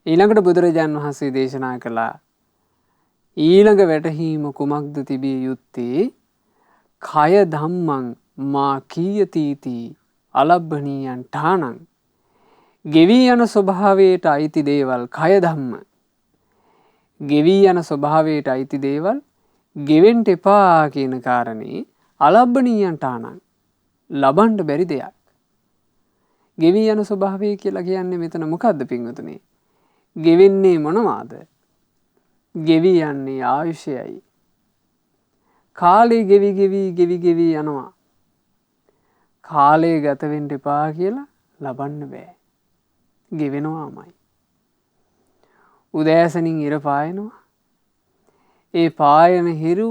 ඊළඟට බුදුරජාන් වහන්සේ දේශනා කළා ඊළඟ වැටහීම කුමක්ද තිබිය යුත්තේ? කය ධම්මං මා කීයතිති අලබ්බනීයන් ඨානං. ගෙවි යන ස්වභාවයට අයිති දේවල් කය ධම්ම. ගෙවි යන ස්වභාවයට අයිති දේවල් ගෙවෙන්න එපා කියන කාරණේ අලබ්බනීයන් ඨානං. ලබන්න බැරි දෙයක්. ගෙවි යන ස්වභාවය කියලා කියන්නේ මෙතන මොකද්ද පින්වතුනි? ගෙවෙන්නේ මොනවාද? ගෙවි යන්නේ ආයුෂයයි. කාලේ ගෙවි යනවා. කාලේ ගත වෙන්න එපා කියලා ලබන්න බෑ. ගෙවෙනවාමයි. උදෑසනින් ඉර පායනවා. ඒ පායන හිරු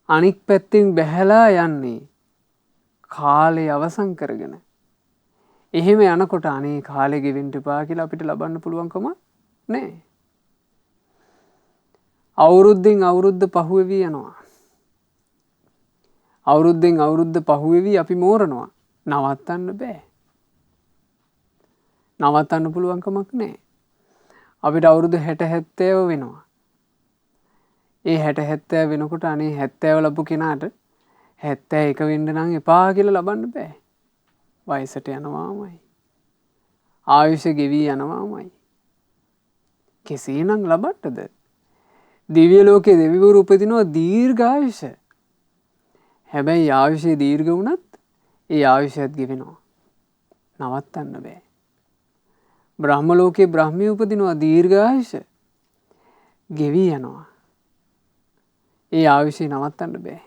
අනික් පැත්තෙන් බැහැලා යන්නේ කාලය අවසන් කරගෙන. එහෙම යනකොට අනේ කාලේ ගෙවෙන්න එපා කියලා අපිට ලබන්න පුළුවන්කම නැහැ. අවුරුද්දෙන් අවුරුද්ද පහුවෙවි යනවා. අවුරුද්දෙන් අවුරුද්ද පහුවෙවි අපි මෝරනවා. නවත්තන්න බෑ. නවත්තන්න පුළුවන් කමක් නැහැ. අපිට අවුරුදු 60 70 වෙනවා. ඒ 60 70 වෙනකොට අනේ 70 ලැබු කෙනාට 71 වෙන්න නම් එපා කියලා ලබන්න බෑ. වයසට යනවාමයි. ආයුෂ ගෙවි යනවාමයි. කෙසේනම් ලබන්නද? දිව්‍ය ලෝකයේ දෙවිවරු උපදිනවා දීර්ඝායුෂ. හැබැයි ආයුෂය දීර්ඝ වුණත් ඒ ආයුෂයත් ගෙවෙනවා. නවත්තන්න බෑ. බ්‍රහ්ම ලෝකේ බ්‍රහ්මිය උපදිනවා දීර්ඝායුෂ ගෙවි යනවා. ඒ ආයුෂය නවත්තන්න බෑ.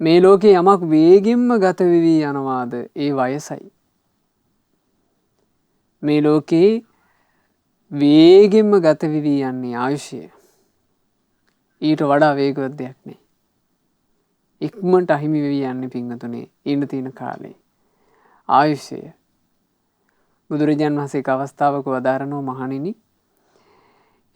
මේ ලෝකේ යමක් වේගින්ම ගත වෙවි යනවාද ඒ වයසයි. මේ ලෝකේ වේගින්ම ගත වෙවි යන්නේ ආයුෂය. ඊට වඩා වේගවත් දෙයක් නෑ. ඉක්මනට අහිමි වෙවි යන්නේ පින්වතුනි ඉන්න තියෙන කාලේ. ආයුෂය. බුදුරජාණන් වහන්සේ එක් අවස්ථාවක වදාරනවා මහණෙනි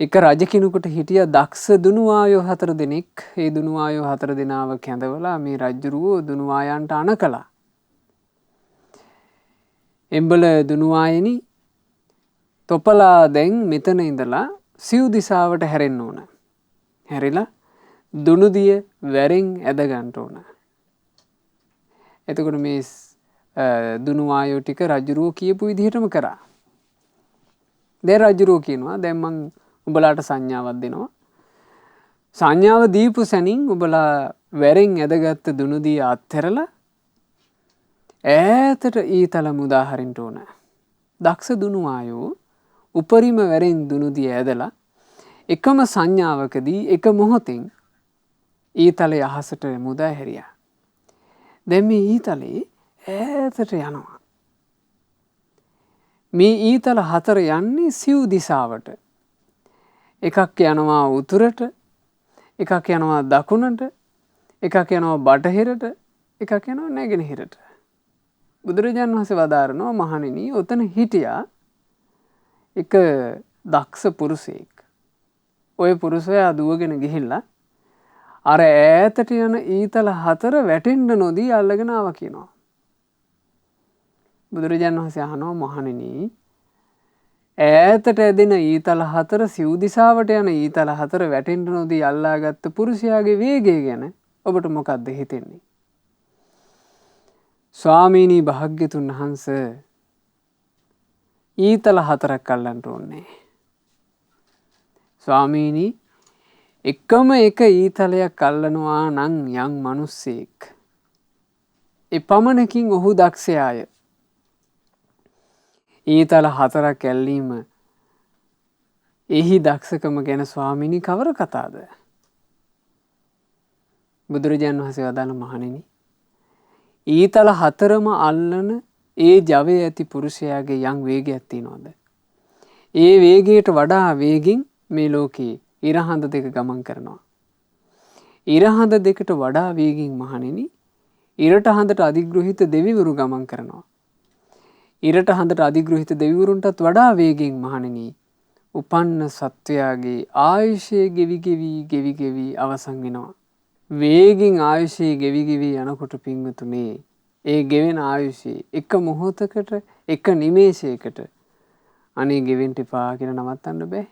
එක රජ කෙනෙකුට හිටිය දක්ෂ දුනුවායෝ 4 දෙනෙක්. ඒ දුනුවායෝ 4 දෙනාව කැඳවලා මේ රජුරුවෝ දුනුවායන්ට අණ කළා. එම්බල දුනුවායනි තොපලා දැන් මෙතන ඉඳලා සිව් දිසාවට හැරෙන්න ඕන. හැරිලා දුනුදිය වැරෙන් ඇද ගන්න ඕන. එතකොට මේ දුනුවායෝ ටික රජුරුවෝ කියපු විදිහටම කරා. දැන් රජුරුවෝ කියනවා දැන් මං උඹලාට සංඥාවක් දෙනවා. සංඥාව දීපු සැනින් උඹලා වැරෙන් ඇදගත්ත දුනුදිය අත්හැරලා ඈතට ඊතල මුදා හරින්න ඕන. දක්ෂ දුනුවායෝ උපරිම වැරෙන් දුනුදිය ඇදලා එකම සංඥාවකදී එක මොහොතින් ඊතලයේ අහසට මුදා හැරියා. දැන් මේ ඊතලේ ඈතට යනවා. මේ ඊතල 4 යන්නේ සිව් දිසාවට. එකක් යනවා උතුරට, එකක් යනවා දකුණට, එකක් යනවා බටහිරට, එකක් යනවා නැගෙනහිරට. බුදුරජාණන් වහන්සේ වදාරනවා මහණෙනි ඔතන හිටියා එක දක්ෂ පුරුෂයෙක්. ওই පුරුෂයා දුවගෙන ගිහිල්ලා අර ඈතට යන ඊතල 4 වැටෙන්න නොදී අල්ලගෙන ආවා කියනවා. බුදුරජාණන් වහන්සේ අහනවා මහණෙනි ඈතට ඇදෙන ඊතල 4 සිව් දිසාවට යන ඊතල 4 වැටෙන්න නොදී අල්ලාගත්ත පුරුෂයාගේ වේගය ගැන ඔබට මොකක්ද හිතෙන්නේ? ස්වාමීනි භාග්‍යතුන් වහන්සේ ඊතල 4ක් අල්ලන්න ඕනේ. ස්වාමීනි එකම එක ඊතලයක් අල්ලනවා නම් යම් මිනිස්සෙක් එපමණකින් ඔහු දක්ෂයාය. ඊතල 4ක් ඇල්ලීම එහි දක්ෂකම ගැන ස්වාමීනි කවර කතාද? බුදුරජාණන් වහන්සේ වදාළ මහණෙනි ඊතල 4ම අල්ලන ඒ ජවය ඇති පුරුෂයාගේ යම් වේගයක් තියනවාද? ඒ වේගයට වඩා වේගින් මේ ලෝකේ ඉරහඳ දෙක ගමන් කරනවා. ඉරහඳ දෙකට වඩා වේගින් මහණෙනි ඉරට හඳට අධිග්‍රහිත දෙවිවරු ගමන් කරනවා. ඉරට හඳට අධිග්‍රහිත දෙවිවරුන්ටත් වඩා වේගින් මහණෙනි උපන්න සත්වයාගේ ආයුෂය ගෙවි අවසන් වෙනවා. වේගින් ආයුෂය ගෙවි යනකොට පින්වතුනි ඒ ගෙවෙන ආයුෂය එක මොහොතකට එක නිමේෂයකට අනේ ගෙවෙන්න එපා කියලා නවත්තන්න බෑ.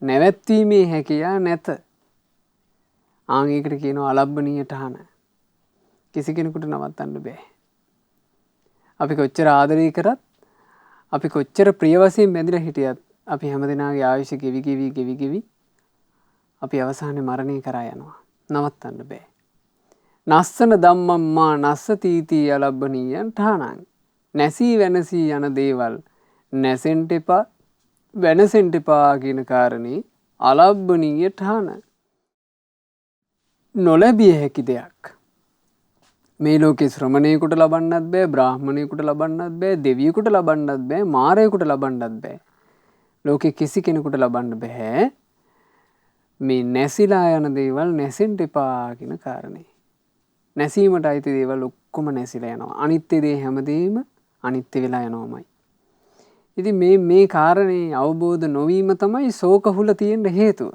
නැවැත්වීමේ හැකියාව නැත. ආන් ඒකට කියනවා අලබ්බනීය තහන. කිසි කෙනෙකුට නවත්තන්න බෑ. අපි කොච්චර ආදරය කරත් අපි කොච්චර ප්‍රිය වශයෙන් බැඳලා හිටියත් අපි හැමදෙනාගේ ආයුෂ ගෙවි අපි අවසානයේ මරණය කරා යනවා. නවත්තන්න බෑ. නස්සන ධම්මම්මා නස්සතිති අලබ්බනීයං තහනං. නැසී වෙනසී යන දේවල් නැසෙන්න එපා වෙනසෙන්න එපා කියන කාරණේ අලබ්බනීය තහන. නොලැබිය හැකි දෙයක්. මේ ලෝකේ ශ්‍රමණේකට ලබන්නත් බෑ, බ්‍රාහ්මණේකට ලබන්නත් බෑ, දෙවියෙකුට ලබන්නත් බෑ, මාරයෙකුට ලබන්නත් බෑ. ලෝකේ කිසි කෙනෙකුට ලබන්න බෑ මේ නැසිලා යන දේවල් නැසෙන්න එපා කියන කාරණේ. නැසීමට අයිති දේවල් ඔක්කොම නැසිලා යනවා. අනිත්‍ය දේ හැමදේම අනිත්‍ය වෙලා යනවාමයි. ඉතින් මේ කාරණේ අවබෝධ නොවීම තමයි ශෝකහුල තියෙන්න හේතුව.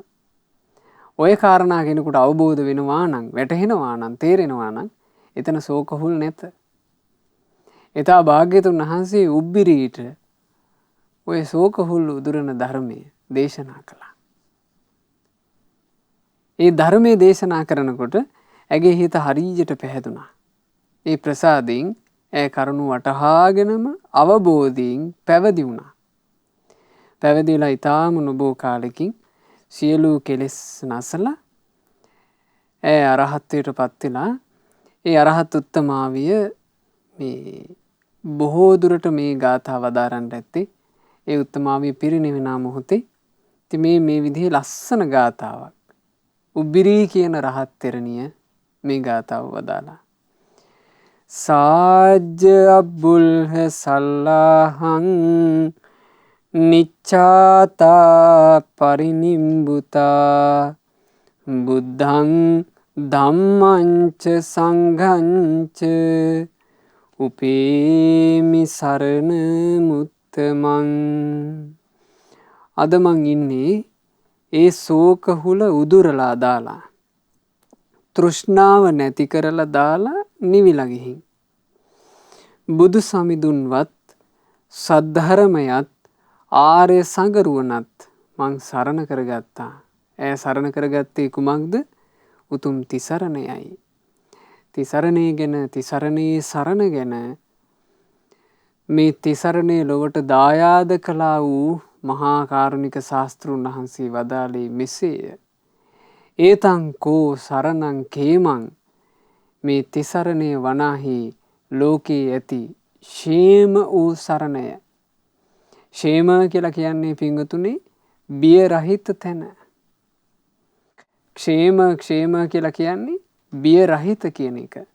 ඔය කාරණා කෙනෙකුට අවබෝධ වෙනවා නම්, වැටහෙනවා නම්, තේරෙනවා නම් එතන ශෝකහුල් නැත. එතා භාග්‍යතුන් වහන්සේ උබ්බිරීට ඔය ශෝකහුල් උදුරන ධර්මය දේශනා කළා. ඒ ධර්මයේ දේශනා කරනකොට ඇගේ හිත හරියට පැහැදුනා. ඒ ප්‍රසාදයෙන් ඒ කරුණු වටහාගෙනම අවබෝධයෙන් පැවිදි වුණා. පැවිදිලා ඊටාම නොබෝ කාලෙකින් සියලු කෙලෙස් නැසලා අරහත්ත්වයට පත් වෙලා ඒ අරහත් උත්තමාවිය මේ බොහෝ දුරට මේ ගාථා වදාරන්න ඇත්තේ ඒ උත්තමාවිය පිරිනිවනා මොහොතේ. ඉතින් මේ විදිහේ ලස්සන ගාථාවක්. උබ්බිරී කියන රහත් තෙරණිය මේ ගාථාව වදාලා. සාජ්‍ය අබ්බුල්හ සල්ලාහං නිච්ඡාතා පරිනිම්බුතා බුද්ධං ධම්මංච සංඝංච උපේමි සරණ මුත්තමං. අද මං ඉන්නේ ඒ සෝකහුල උදුරලා දාලා තෘෂ්ණාව නැති කරලා දාලා නිවිලා ගිහින් බුදු සමිඳුන්වත් සද්ධර්මයත් ආර්ය සංගරුවනත් මං සරණ කරගත්තා. ඇය සරණ කරගත්තේ කුමක්ද? උතුම් තිසරණයයි. තිසරණය ගැන තිසරණයේ සරණ ගැන මේ තිසරණය ලොවට දායාද කළා වූ මහා කාරුණික ශාස්තෘන් වහන්සේ වදාළේ මෙසේය. ඒතං කෝ සරණං කේමං මේ තිසරණය වනාහි ලෝකේ ඇති ෂේම වූ සරණය. ෂේම කියලා කියන්නේ පිංගතුනේ බිය රහිත තැන. ක්ෂේම කියලා කියන්නේ බිය රහිත කියන එක.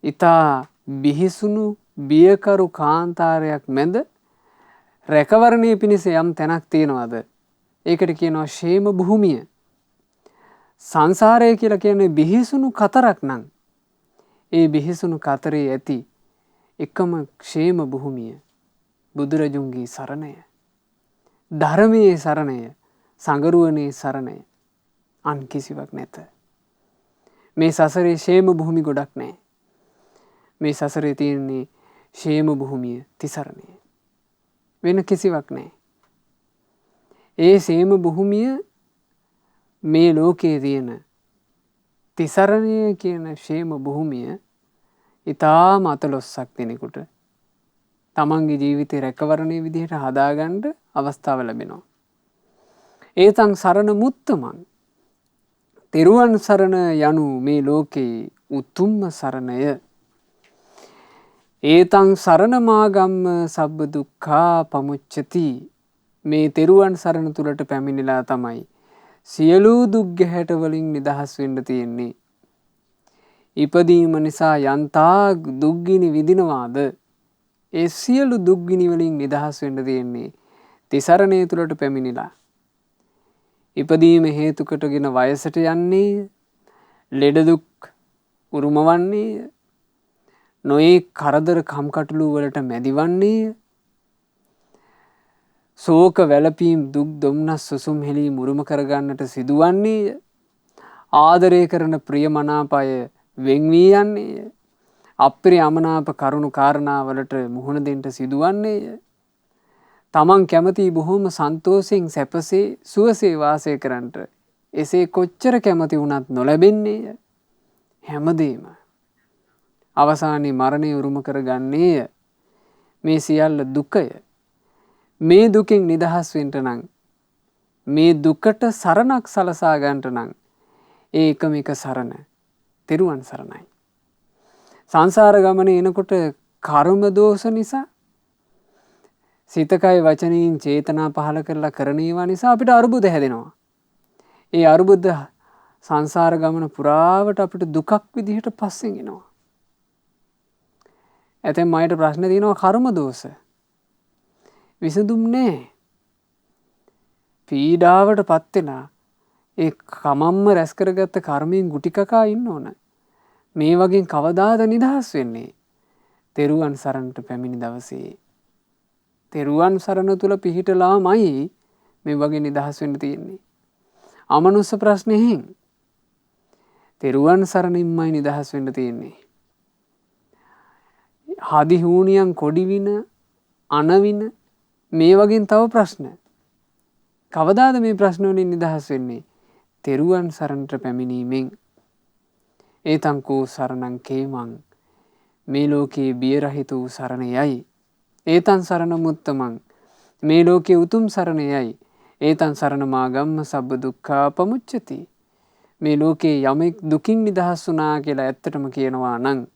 ඊතා බිහිසුණු බියකරු කාන්තාරයක් මැද රැකවරණය පිණිස යම් තැනක් තියනවාද? ඒකට කියනවා ෂේම භූමිය. සංසාරය කියලා කියන්නේ බිහිසුණු කතරක් නම් ඒ බිහිසුණු කතරේ ඇති එකම ක්ෂේම භූමිය බුදුරජුන්ගේ සරණය. ධර්මයේ සරණය, සංගරුවනේ සරණය. අන් කිසිවක් නැත. මේ සසරේ ෂේම භූමි ගොඩක් නැහැ. මේ සසරේ තියෙන්නේ ෂේම භූමිය තිසරණය. වෙන කිසිවක් නැහැ. ඒ ෂේම භූමිය මේ ලෝකයේ තියෙන තිසරණය කියන ෂේම භූමිය ඊටාම අතලොස්සක් දෙනෙකුට තමන්ගේ ජීවිතේ රැකවරණයේ විදිහට හදාගන්න අවස්ථාව ලැබෙනවා. ඒතං සරණ මුත්තමං. තෙරුවන් සරණ යනු මේ ලෝකේ උතුම්ම සරණය. ඒතං සරණ මාගම්ම සබ්බ දුක්ඛා පමුච්චති. මේ තෙරුවන් සරණ තුලට පැමිණිලා තමයි සියලු දුක් ගැහැට වලින් නිදහස් වෙන්න තියෙන්නේ. ඉපදීම නිසා යන්තා දුක්ගිනි විඳිනවාද ඒ සියලු දුක්ගිනි වලින් නිදහස් වෙන්න තියෙන්නේ තිසරණය තුලට පැමිණිලා. ඉපදීම හේතු කොටගෙන වයසට යන්නේ, ලෙඩ දුක් උරුමවන්නේ, නොයේ කරදර කම්කටොළු වලට මැදිවන්නේ, ශෝක වැළපීම් දුක් දුම්නස් සුසුම් හෙලීම් උරුම කරගන්නට සිදුවන්නේ, ආදරය කරන ප්‍රියමනාපය වෙන් වී යන්නේ, අප්‍රිය අමනාප කරුණු කාරණාවලට මුහුණ දෙන්න සිදුවන්නේ, තමන් කැමති බොහොම සන්තෝෂයෙන් සැපසේ සුවසේ වාසය කරන්නට එසේ කොච්චර කැමති වුණත් නොලැබෙන්නේ, හැමදේම අවසානයේ මරණය උරුම කරගන්නේය. මේ සියල්ල දුකය. මේ දුකින් නිදහස් වෙන්න නම්, මේ දුකට සරණක් සලසා ගන්නට නම් ඒ එකම එක සරණ තෙරුවන් සරණයි. සංසාර ගමනේ එනකොට කර්ම දෝෂ නිසා සිතකය වචනයෙන් චේතනා පහල කරලා කරන ඒවා නිසා අපිට අරුබුද හැදෙනවා. ඒ අරුබුද සංසාර ගමන පුරාවට අපිට දුකක් විදිහට පස්සෙන් එනවා. ඇතැම් අයට ප්‍රශ්න තියෙනවා කර්ම දෝෂ. විසඳුම් නැහැ. පීඩාවට පත් වෙලා ඒ කමම්ම රැස් කරගත්ත කර්මයෙන් ගුටි කකා ඉන්න ඕන. මේ වගේ කවදාද නිදහස් වෙන්නේ? තෙරුවන් සරණට පැමිණි දවසේ. තෙරුවන් සරණ තුල පිහිටලාමයි මේ වගේ නිදහස් වෙන්න තියෙන්නේ. අමනුෂ්‍ය ප්‍රශ්නෙහින් තෙරුවන් සරණින්මයි නිදහස් වෙන්න තියෙන්නේ. හදි හූනියන් කොඩිවින අනවින මේ වගේ තව ප්‍රශ්න. කවදාද මේ ප්‍රශ්න වලින් නිදහස් වෙන්නේ? තෙරුවන් සරණට පැමිණීමෙන්. ඒතං කෝ සරණං කේමං. මේ ලෝකේ බිය රහිත වූ සරණයයි. ඒතං සරණ මුත්තමං. මේ ලෝකේ උතුම් සරණයයි. ඒතං සරණ මාගම්ම සබ්බ දුක්ඛා පමුච්චති. මේ ලෝකේ යමෙක් දුකින් නිදහස් වුණා කියලා ඇත්තටම කියනවා නම්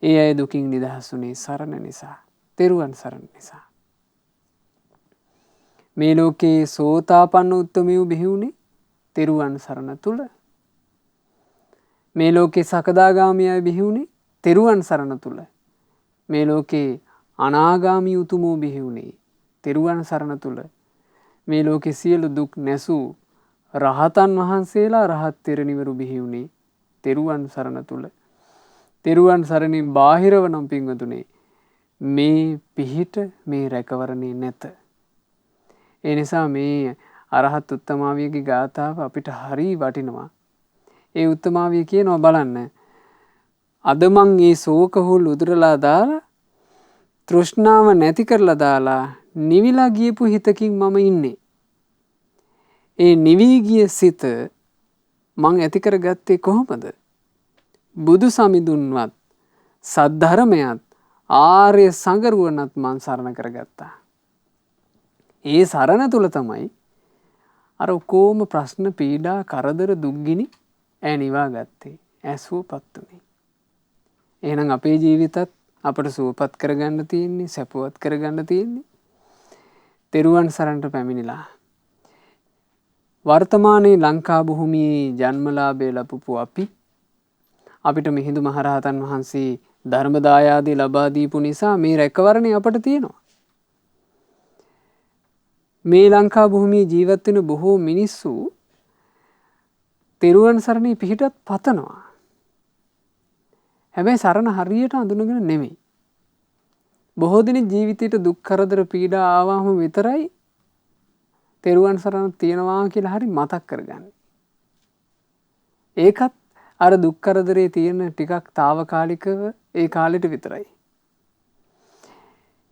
ඒ අය දුකින් නිදහස් වුණේ සරණ නිසා. තෙරුවන් සරණ නිසා. මේ ලෝකේ සෝතාපන්න උත්තමයෝ බිහි වුණේ තෙරුවන් සරණ තුල. මේ ලෝකේ සකදාගාමී අය බිහි වුණේ තෙරුවන් සරණ තුල. මේ ලෝකේ අනාගාමී උතුමෝ බිහි වුණේ තෙරුවන් සරණ තුල. මේ ලෝකේ සියලු දුක් නැසූ රහතන් වහන්සේලා රහත් තෙරණිවරු බිහි වුණේ තෙරුවන් සරණ තුල. තෙරුවන් සරණින් බාහිරව නම් පින්වතුනි මේ පිහිට මේ රැකවරණේ නැත. ඒ නිසා මේ අරහත් උත්තමාවියගේ ගාථාව අපිට හරි වටිනවා. ඒ උත්තමාවිය කියනවා බලන්න. අද මං මේ ශෝක හුල් උදුරලා දාලා තෘෂ්ණාව නැති කරලා දාලා නිවිලා ගියපු හිතකින් මම ඉන්නේ. ඒ නිවී ගිය සිත මං ඇති කරගත්තේ කොහොමද? බුදු සමිඳුන්වත් සද්ධර්මයත් ආර්ය සංගරුවනත් මං සරණ කරගත්තා. ඒ සරණ තුල තමයි අර කොම ප්‍රශ්න පීඩා කරදර දුක්ගිනි ඈ නිවා ගත්තේ. ඇසුවපත් උනේ. එහෙනම් අපේ ජීවිතත් අපට සුවපත් කරගන්න තියෙන්නේ, සැපවත් කරගන්න තියෙන්නේ තෙරුවන් සරණට පැමිණිලා. වර්තමානයේ ලංකා භූමියේ ජන්මලාභය ලැබපු අපිට මිහිඳු මහරහතන් වහන්සේ ධර්ම දායාදී ලබා දීපු නිසා මේ රැකවරණේ අපට තියෙනවා. මේ ලංකා භූමියේ ජීවත් වෙන බොහෝ මිනිස්සු තෙරුවන් සරණේ පිහිටත් පතනවා. හැබැයි සරණ හරියට අඳුනගෙන නෙමෙයි. බොහෝ දින ජීවිතේට දුක් කරදර පීඩා ආවම විතරයි තෙරුවන් සරණ තියනවා කියලා හරි මතක් කරගන්නේ. ඒකත් අර දුක් කරදරේ තියෙන ටිකක් తాවකාලිකව ඒ කාලෙට විතරයි.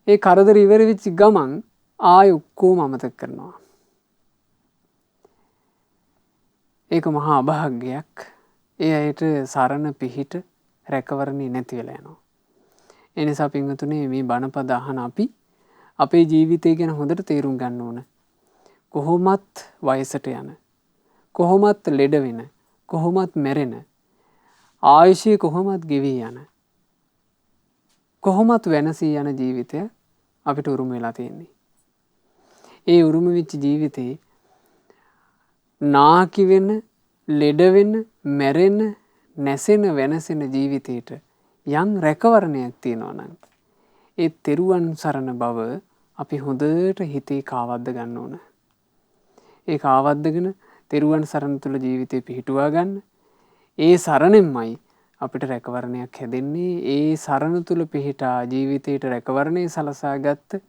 ඒ කරදර ඉවර වෙච්ච ගමන් ආයෙ ඔක්කොම අමතක කරනවා. ඒක මහා අභාග්‍යයක්. ඒ අයට සරණ පිහිට රැකවරණේ නැති වෙලා යනවා. ඒ නිසා පින්වතුනි මේ බණපද අහන අපි අපේ ජීවිතය ගැන හොඳට තේරුම් ගන්න ඕන. කොහොමත් වයසට යන, කොහොමත් ලෙඩ වෙන, කොහොමත් මැරෙන, ආයුෂය කොහොමත් ගෙවී යන, කොහොමත් වෙනසී යන ජීවිතය අපිට උරුම වෙලා තියෙන්නේ. ඒ උරුම වෙච්ච ජීවිතේ නාකි වෙන, ලෙඩ වෙන, මැරෙන, නැසෙන, වෙනසෙන ජීවිතේට යම් රැකවරණයක් තියෙනවා නම් ඒ තෙරුවන් සරණ බව අපි හොඳට හිතේ කාවද්ද ගන්න ඕන. ඒ කාවද්දගෙන තෙරුවන් සරණ තුල ජීවිතේ පිහිටුවා ගන්න. ඒ සරණෙන්මයි අපිට රැකවරණයක් හැදෙන්නේ. ඒ සරණ තුල පිහිටා ජීවිතේට රැකවරණේ සලසා ගත්ත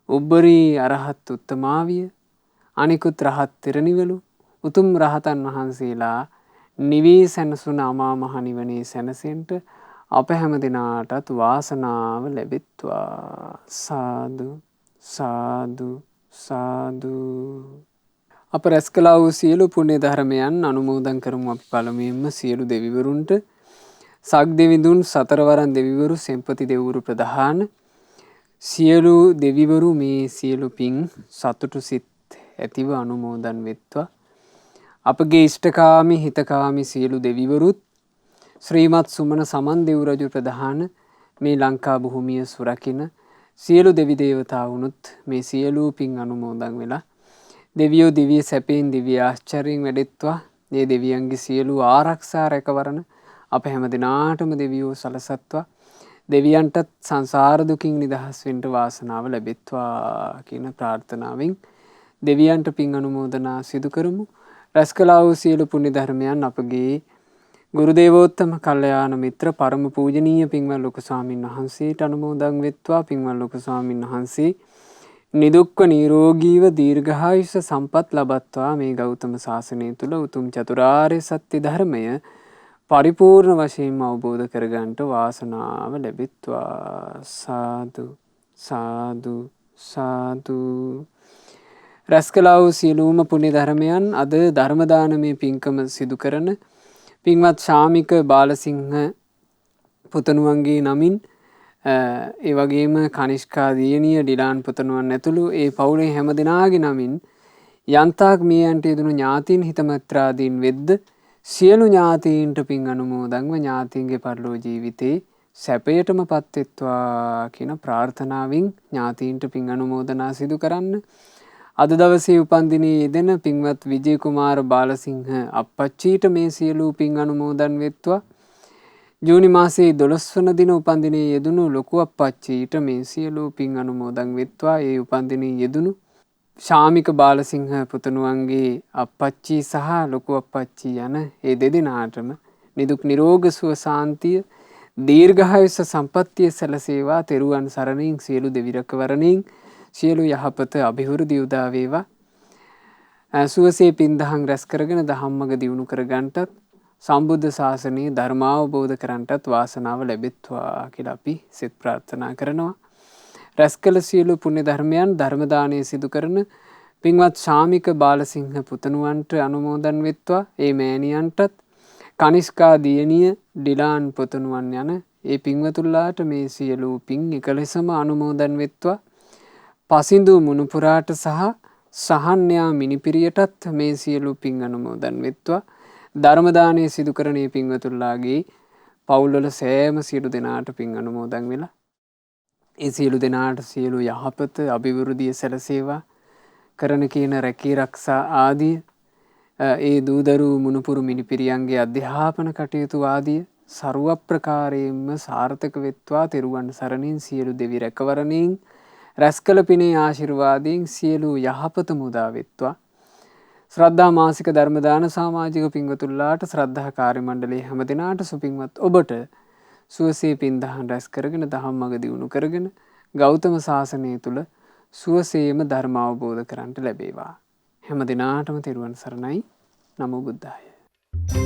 උබ්බරී අරහත් උත්තමාවිය අනිකුත් රහත් තෙරණිවලු උතුම් රහතන් වහන්සේලා නිවී සැනසුන අමා මහ නිවනේ සැනසෙන්ට අප හැම දිනාටත් වාසනාව ලැබෙත්වා. සාදු සාදු සාදු. අප රැස් කළා වූ සියලු පුණ්‍ය ධර්මයන් අනුමෝදන් කරමු. අපි පළමුවෙන්ම සියලු දෙවිවරුන්ට සක් දෙවිඳුන් සතරවරන් දෙවිවරු සෙන්පති දෙවිවරු ප්‍රධාන සියලු දෙවිවරු මේ සියලු පින් සතුටු සිත් ඇතිව අනුමෝදන් වෙත්වා. අපගේ ඉෂ්ඨකාමී හිතකාමී සියලු දෙවිවරුත් ශ්‍රීමත් සුමන සමන් දෙව් රජු ප්‍රධාන මේ ලංකා භූමිය සුරකින සියලු දෙවි දේවතාවුනුත් මේ සියලු පින් අනුමෝදන් වෙලා දෙවියෝ දිව්‍ය සැපයෙන් දිව්‍ය ආශ්චර්යයෙන් වැඩෙත්වා. මේ දෙවියන්ගේ සියලු ආරක්ෂා රැකවරණ අප හැම දිනාටම දෙවියෝ සලසත්වා. දෙවියන්ටත් සංසාර දුකින් නිදහස් වෙන්න වාසනාව ලැබෙත්වා කියන ප්‍රාර්ථනාවෙන් දෙවියන්ට පින් අනුමෝදනා සිදු කරමු. රැස් කළා වූ සියලු පුණ්‍ය ධර්මයන් අපගේ ගුරු දේවෝත්තම කල්යාණ මිත්‍ර පරම පූජනීය පින්වත් ලොකු ස්වාමීන් වහන්සේට අනුමෝදන් වෙත්වා. පින්වත් ලොකු ස්වාමීන් වහන්සේ නිදුක්ව නිරෝගීව දීර්ඝායුෂ සම්පත් ලබත්වා මේ ගෞතම සාසනය තුල උතුම් චතුරාර්ය සත්‍ය ධර්මය පරිපූර්ණ වශයෙන්ම අවබෝධ කරගන්නට වාසනාව ලැබෙත්වා. සාදු සාදු සාදු. රැස් කළා වූ සියලුම පුණ්‍ය ධර්මයන් අද ධර්ම දානමේ පින්කම සිදු කරන පින්වත් ශාමික බාලසිංහ පුතණුවන්ගේ නමින් ඒ වගේම කනිෂ්කා දියණිය ඩිලාන් පුතණුවන් ඇතුළු ඒ පවුලේ හැම දෙනාගේ නමින් යන්තාක් මියයන්ට යෙදුණු ඥාතීන් හිතමත්‍රාදීන් වෙද්ද සියලු ඥාතීන්ට පින් අනුමෝදන්ව ඥාතීන්ගේ පරලෝ ජීවිතේ සැපයටම පත්වෙත්වා කියන ප්‍රාර්ථනාවෙන් ඥාතීන්ට පින් අනුමෝදනා සිදු කරන්න. අද දවසේ උපන්දිනයේ යෙදෙන පින්වත් විජේ කුමාර බාලසිංහ අප්පච්චීට මේ සියලු පින් අනුමෝදන් වෙත්වා. ජූනි මාසයේ 12 වන දින උපන්දිනයේ යෙදුණු ලොකු අප්පච්චීට මේ සියලු පින් අනුමෝදන් වෙත්වා. ඒ උපන්දිනයේ යෙදුණු ශාමික බාලසිංහ පුතණුවන්ගේ අප්පච්චි සහ ලොකු අප්පච්චි යන ඒ දෙදෙනාටම නිදුක් නිරෝග සුව සාන්තිය දීර්ඝායුෂ සම්පන්නිය සැලසේවා. තෙරුවන් සරණින් සියලු දෙවිරකවරණින් සියලු යහපත අභිවෘද්ධි උදා වේවා. සුවසේ පින් දහම් රැස් කරගෙන ධම්මග දියුණු කර ගන්නටත් සම්බුද්ධ ශාසනයේ ධර්මාවබෝධ කරන්නටත් වාසනාව ලැබෙත්වා කියලා අපි සිත ප්‍රාර්ථනා කරනවා. රැස් කළ සියලු පුණ්‍ය ධර්මයන් ධර්ම දානයේ සිදු කරන පින්වත් ශාමික බාලසිංහ පුතණුවන්ට අනුමෝදන් වෙත්වා. ඒ මෑණියන්ටත් කනිෂ්කා දියණිය ඩිලාන් පුතණුවන් යන ඒ පින්වතුන්ලාට මේ සියලු පින් එකලෙසම අනුමෝදන් වෙත්වා. පසින්දු මුණුපුරාට සහ සහන්යා මිනිපිරියටත් මේ සියලු පින් අනුමෝදන් වෙත්වා. ධර්ම දානයේ සිදු කරන මේ පින්වතුන්ලාගේ පවුල්වල සෑම සියලු දෙනාට පින් අනුමෝදන් වෙලා ඒ සියලු දෙනාට සියලු යහපත අභිවෘද්ධිය සැලසේවා. කරන කියන රැකී රක්ෂා ආදී ඒ දූදරු මුණුපුරු මිනිපිරියන්ගේ අධ්‍යාපන කටයුතු ආදී ਸਰව ප්‍රකාරයෙන්ම සාර්ථක වෙත්වා. තෙරුවන් සරණින් සියලු දෙවි රැකවරණින් රැස්කල පිනේ ආශිර්වාදයෙන් සියලු යහපත මුදා වෙත්වා. ශ්‍රද්ධා මාසික ධර්ම දාන සමාජික පින්වතුන්ලාට ශ්‍රද්ධා කාර්ය මණ්ඩලයේ හැම දිනාට සුපින්වත් ඔබට සුවසේ පින් දහම් රැස් කරගෙන ධම්මග දියුණු කරගෙන ගෞතම සාසනය තුල සුවසේම ධර්ම අවබෝධ කරන්ට ලැබේවා. හැම දිනාටම තෙරුවන් සරණයි. නමෝ බුද්ධාය.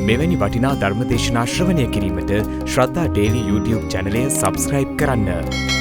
මෙවැනි වටිනා ධර්ම දේශනා ශ්‍රවණය කිරීමට ශ්‍රද්ධා ඩේලි YouTube චැනලය සබ්ස්ක්‍රයිබ් කරන්න.